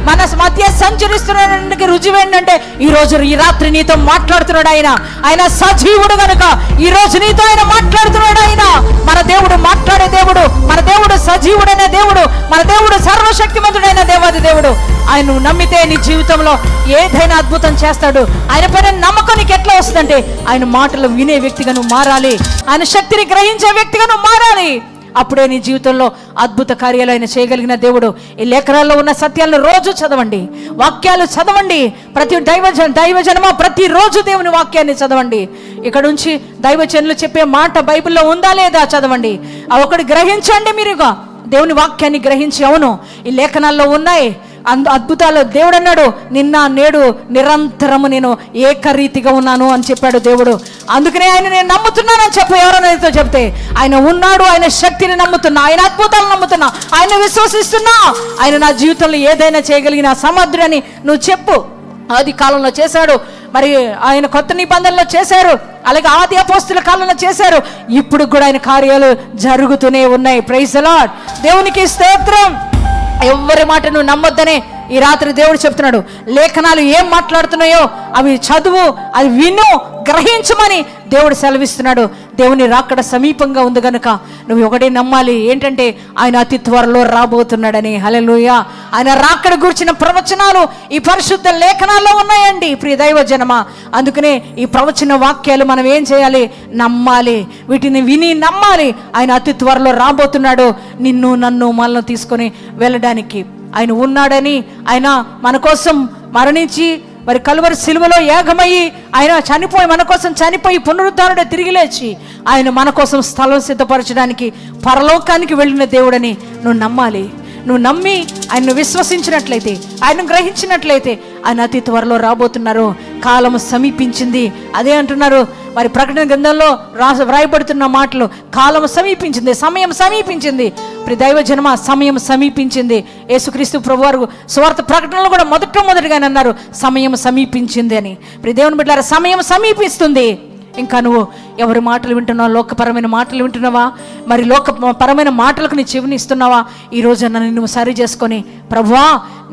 మన మధ్య సంచరిస్తున్నకి రుజువు ఏంటంటే ఈ రాత్రి నీతో మాట్లాడుతున్నాడు ఆయన. ఆయన సజీవుడు కనుక ఈ రోజు నీతో ఆయన మాట్లాడుతున్నాడు. ఆయన మన దేవుడు మాట్లాడే దేవుడు, మన దేవుడు సజీవుడైన దేవుడు, మన దేవుడు సర్వశక్తిమంతుడైన దేవాది దేవుడు. ఆయన నువ్వు నమ్మితే నీ జీవితంలో ఏదైనా అద్భుతం చేస్తాడు. ఆయన పైన నమ్మకం నీకు ఎట్లా వస్తుందంటే ఆయన మాటలు వినే వ్యక్తిగా నువ్వు మారాలి, ఆయన శక్తిని గ్రహించే వ్యక్తిగా నువ్వు మారాలి. అప్పుడే నీ జీవితంలో అద్భుత కార్యాలు ఆయన చేయగలిగిన దేవుడు. ఈ లేఖనాల్లో ఉన్న సత్యాలను రోజు చదవండి, వాక్యాలు చదవండి. ప్రతి దైవజనమా ప్రతిరోజు దేవుని వాక్యాన్ని చదవండి. ఇక్కడ నుంచి దైవజనులు చెప్పే మాట బైబిల్లో ఉందా లేదా చదవండి. ఒకటి గ్రహించండి. మీరుగా దేవుని వాక్యాన్ని గ్రహించి, అవును ఈ లేఖనాల్లో ఉన్నాయి అద్భుతాలు. దేవుడు అన్నాడు, నిన్న నేడు నిరంతరము నేను ఏకరీతిగా ఉన్నాను అని చెప్పాడు దేవుడు. అందుకనే ఆయన నేను నమ్ముతున్నానని చెప్పు. ఎవరైనా చెప్తే ఆయన ఉన్నాడు, ఆయన శక్తిని నమ్ముతున్నా, ఆయన అద్భుతాలు నమ్ముతున్నా, ఆయన విశ్వసిస్తున్నా. ఆయన నా జీవితంలో ఏదైనా చేయగలిగిన సమర్థుడని నువ్వు చెప్పు. ఆది కాలంలో చేశాడు, మరి ఆయన కొత్త నిబంధనలో చేశారు, అలాగే ఆది అపోస్తుల కాలంలో చేశారు. ఇప్పుడు కూడా ఆయన కార్యాలు జరుగుతూనే ఉన్నాయి. Praise the lord. దేవునికి స్తోత్రం. ఎవరి మాట నువ్వు నమ్మొద్దనే ఈ రాత్రి దేవుడు చెప్తున్నాడు. లేఖనాలు ఏం మాట్లాడుతున్నాయో అవి చదువు, అది విను, గ్రహించమని దేవుడు సెలవిస్తున్నాడు. దేవుని రాకడ సమీపంగా ఉంది కనుక నువ్వు ఒకటే నమ్మాలి, ఏంటంటే ఆయన అతి త్వరలో రాబోతున్నాడని. హల్లెలూయా. ఆయన రాకడ గురించిన ప్రవచనాలు ఈ పరిశుద్ధ లేఖనాల్లో ఉన్నాయండి ప్రియ దైవజనమా. అందుకనే ఈ ప్రవచన వాక్యాలు మనం ఏం చేయాలి? నమ్మాలి, వీటిని విని నమ్మాలి. ఆయన అతి త్వరలో రాబోతున్నాడు నిన్ను నన్ను మనల్ని తీసుకొని వెళ్ళడానికి. ఆయన ఉన్నాడని, ఆయన మన కోసం మరణించి మరి కలువరి సిలువలో యాగమయ్యి ఆయన చనిపోయి మన కోసం చనిపోయి పునరుద్ధానుడే తిరిగి లేచి ఆయన మన కోసం స్థలం సిద్ధపరచడానికి పరలోకానికి వెళ్ళిన దేవుడని నువ్వు నమ్మాలి. నువ్వు నమ్మి ఆయన్ను విశ్వసించినట్లయితే, ఆయన గ్రహించినట్లయితే ఆయన అతి త్వరలో రాబోతున్నారు. కాలము సమీపించింది. అదే అంటున్నారు మరి ప్రకటన గ్రంథంలో వ్రాయబడుతున్న మాటలు. కాలము సమీపించింది, సమయం సమీపించింది. ప్రియ దైవజనమా, సమయం సమీపించింది. యేసుక్రీస్తు ప్రభువారు సువార్త ప్రకటనలో కూడా మొదటగానే అన్నారు సమయం సమీపించింది అని. ప్రియ దేవుని బిడ్డలారా, సమయం సమీపిస్తుంది. ఇంకా నువ్వు ఎవరి మాటలు వింటున్నావా? లోకపరమైన మాటలు వింటున్నావా? మరి లోకపరమైన మాటలకు నీ చెవిని ఇస్తున్నావా? ఈరోజు నన్ను నువ్వు సరి చేసుకొని, ప్రభువా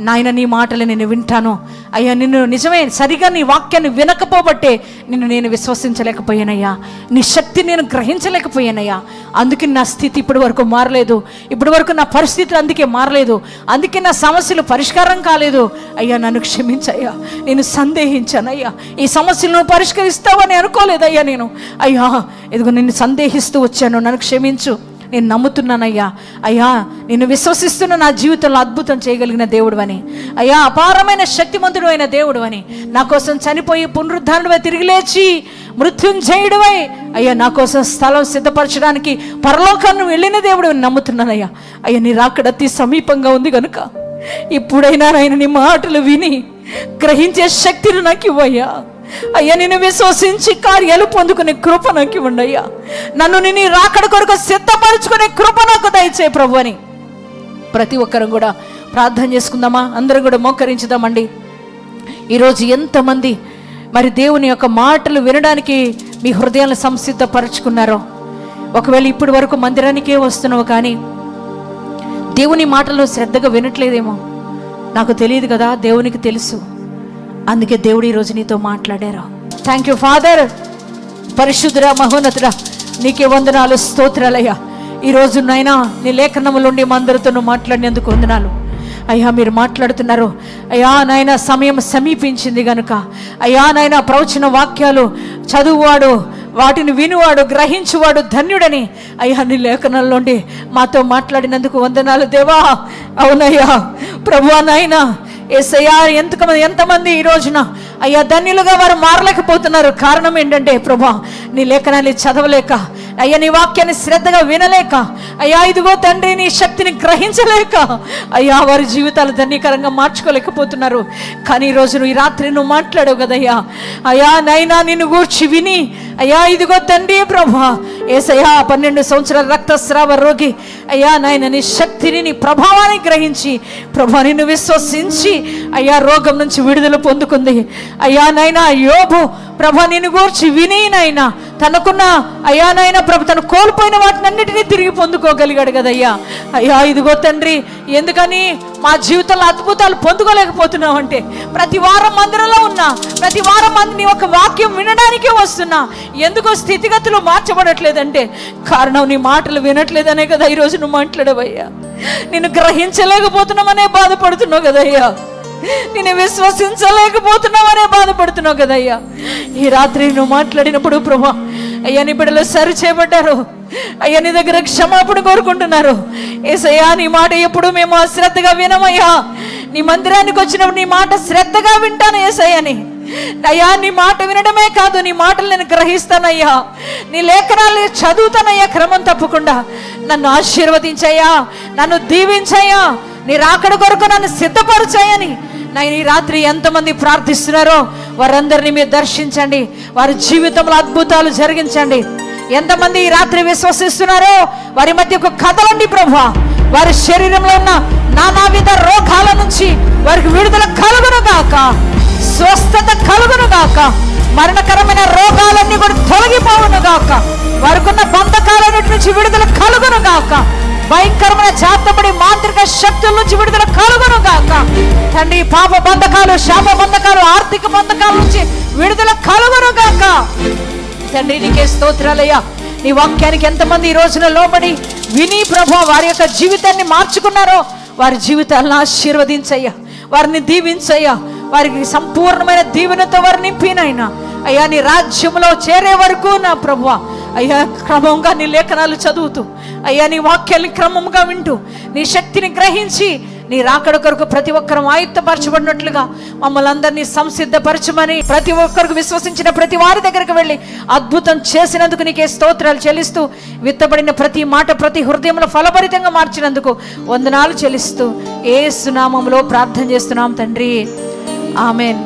నాయన నీ మాటలు నేను వింటాను అయ్యా. నిన్ను నిజమే సరిగా నీ వాక్యాన్ని వినకపోబట్టే నిన్ను నేను విశ్వసించలేకపోయానయ్యా, నీ శక్తిని నేను గ్రహించలేకపోయానయ్యా. అందుకే నా స్థితి ఇప్పటి వరకు మారలేదు, ఇప్పటి వరకు నా పరిస్థితులు అందుకే మారలేదు, అందుకే నా సమస్యలు పరిష్కారం కాలేదు. అయ్యా నన్ను క్షమించయ్యా, నేను సందేహించానయ్యా, ఈ సమస్యలను పరిష్కరిస్తావని అనుకోలేదయ్యా నేను. అయ్యా ఇదిగో నిన్ను సందేహిస్తూ వచ్చాను, నన్ను క్షమించు. నేను నమ్ముతున్నానయ్యా, అయ్యా నిన్ను విశ్వసిస్తున్న నా జీవితంలో అద్భుతం చేయగలిగిన దేవుడు అని, అయ్యా అపారమైన శక్తిమంతుడు అయిన దేవుడు అని, నా కోసం చనిపోయి పునరుద్ధానుడివై తిరిగి లేచి మృత్యుంజయుడివై అయ్యా నా కోసం స్థలం సిద్ధపరచడానికి పరలోకాన్ని వెళ్ళిన దేవుడు అని నమ్ముతున్నానయ్యా. అయ్యా నీ రాకడ అతి సమీపంగా ఉంది కనుక ఇప్పుడైనా నాయన నీ మాటలు విని గ్రహించే శక్తిని నాకు ఇవ్వయ్యా. అయ్యా నిన్ను విశ్వసించి కార్యాలు పొందుకునే కృప నాకు ఇవ్వండి అయ్యా. నన్ను నీ రాకడ కొరకు సిద్ధపరచుకునే కృప నాకు దయచే ప్రభు అని ప్రతి ఒక్కరం కూడా ప్రార్థన చేసుకుందామా? అందరం కూడా మోకరించుదామండి. ఈరోజు ఎంతమంది మరి దేవుని యొక్క మాటలు వినడానికి మీ హృదయాలను సంసిద్ధపరచుకున్నారో, ఒకవేళ ఇప్పటి వరకు మందిరానికే వస్తున్నావు కానీ దేవుని మాటలు శ్రద్ధగా వినట్లేదేమో, నాకు తెలియదు కదా, దేవునికి తెలుసు. అందుకే దేవుడు ఈరోజు నీతో మాట్లాడారు. థ్యాంక్ యూ ఫాదర్, పరిశుద్ధురా మహోన్నతుడా, నీకే వందనాలు, స్తోత్రాలయ్యా. ఈరోజు నాయనా నీ లేఖనములుండి మా అందరితో మాట్లాడినందుకు వందనాలు అయ్యా. మీరు మాట్లాడుతున్నారు అయ్యా నాయన, సమయం సమీపించింది కనుక అయ్యా నాయన ప్రవచన వాక్యాలు చదువువాడు, వాటిని వినువాడు, గ్రహించువాడు ధన్యుడని అయ్యా నీ లేఖనాల్లోండి మాతో మాట్లాడినందుకు వందనాలు దేవా. అవునయ్యా ప్రభువా నాయనా, యేసయ్యా ఎంతమంది ఈ రోజున అయ్యా ధన్యులుగా వారు మారలేకపోతున్నారు. కారణం ఏంటంటే ప్రభా నీ లేఖనాన్ని చదవలేక, అయ్యా నీ వాక్యాన్ని శ్రద్ధగా వినలేక, అయ్యా ఇదిగో తండ్రి నీ శక్తిని గ్రహించలేక అయ్యా వారి జీవితాలు ధన్యకరంగా మార్చుకోలేకపోతున్నారు. కానీ ఈరోజు నువ్వు ఈ రాత్రి నువ్వు మాట్లాడావు కదయ్యా. అయ్యా నైనా నిన్ను గూర్చి విని అయ్యా ఇదిగో తండ్రి ప్రభా యేసయ్యా 12 సంవత్సరాల రక్తస్రావ రోగి అయ్యా నాయన నీ శక్తిని నీ ప్రభావాన్ని గ్రహించి ప్రభా నిన్ను విశ్వసించి అయ్యా రోగం నుంచి విడుదల పొందుకుంది. అయ్యా నైనా యోబు ప్రభా నిన్ను గూర్చి విని నైనా తనకున్న అయ్యా నైనా ప్రభు తను కోల్పోయిన వాటిని అన్నిటినీ తిరిగి పొందుకోగలిగాడు కదయ్యా. అయ్యా ఇదిగో తండ్రి, ఎందుకని మా జీవితంలో అద్భుతాలు పొందుకోలేకపోతున్నావు అంటే, ప్రతి వారం మందిరంలో ఉన్నా, ప్రతి వారం మంది నీ ఒక వాక్యం వినడానికే వస్తున్నా, ఎందుకో స్థితిగతులు మార్చబడట్లేదంటే కారణం నీ మాటలు వినట్లేదనే కదా ఈరోజు నువ్వు మాట్లాడవయ్యా. నిన్ను గ్రహించలేకపోతున్నామనే బాధపడుతున్నావు కదయ్యా, నేను విశ్వసించలేకపోతున్నామనే బాధపడుతున్నావు కదయ్యా. ఈ రాత్రి నువ్వు మాట్లాడినప్పుడు ప్రభా అయ్యా నీ బిడ్డలు సరి చేయబడ్డారు అయ్యా, నీ దగ్గర క్షమాపణ కోరుకుంటున్నారు. యేసయ్యా నీ మాట ఎప్పుడు మేము అశ్రద్ధగా వినమయ్యా, నీ మందిరానికి వచ్చినప్పుడు నీ మాట శ్రద్ధగా వింటాను యేసయ్యని. అయ్యా నీ మాట వినడమే కాదు, నీ మాటలు నేను గ్రహిస్తానయ్యా, నీ లేఖనాలు చదువుతానయ్యా క్రమం తప్పకుండా. నన్ను ఆశీర్వదించయ్యా, నన్ను దీవించయ్యా, నీ రాకడ కొరకు నన్ను సిద్ధపరచాయని నేను ఈ రాత్రి ఎంతమంది ప్రార్థిస్తున్నారో వారందరినీ మీరు దర్శించండి, వారి జీవితంలో అద్భుతాలు జరిగించండి. ఎంతమంది ఈ రాత్రి విశ్వసిస్తున్నారో వారి మధ్య ఒక కదలండి ప్రభా. వారి శరీరంలో ఉన్న నానావిధ రోగాల నుంచి వారికి విడుదల కలుగును గాక, స్వస్థత కలుగును గాక, మరణకరమైన రోగాలన్నీ కూడా తొలగిపోవును గాక, వారికి ఉన్న బంధకాలన్నిటి నుంచి విడుదల కలుగును గాక, భయంకరమైన చేతబడి మాంత్రిక శక్తుల నుంచి విడుదల కలుగును గాక. తండ్రి పాప బంధకాలు, శాప బంధకాలు, ఆర్థిక బంధకాల నుంచి విడుదల కలుగును గాక. తండ్రి నీకే స్తోత్రాలయ్యా. నీ వాక్యానికి ఎంతమంది ఈ రోజున లోబడి విని ప్రభా వారి యొక్క జీవితాన్ని మార్చుకున్నారో వారి జీవితాలను ఆశీర్వదించయ్యా, వారిని దీవించయ్యా, వారికి సంపూర్ణమైన దీవెనతో వారిని నింపినైనా అయ్యా నీ రాజ్యంలో చేరే వరకు నా ప్రభువా అయ్యా క్రమంగా నీ లేఖనాలు చదువుతూ అయ్యా నీ వాక్యాన్ని క్రమంగా వింటూ నీ శక్తిని గ్రహించి నీ రాకడ కొరకు ప్రతి ఒక్కరూ ఆయుత్తపరచబడినట్లుగా మమ్మల్ని అందరినీ సంసిద్ధపరచమని ప్రతి ఒక్కరికి విశ్వసించిన ప్రతి వారి దగ్గరికి వెళ్ళి అద్భుతం చేసినందుకు నీకే స్తోత్రాలు చెల్లిస్తూ, విత్తబడిన ప్రతి మాట ప్రతి హృదయంలో ఫలభరితంగా మార్చినందుకు వందనాలు చెల్లిస్తూ యేసు నామములో ప్రార్థన చేస్తున్నాం తండ్రి, ఆమెన్.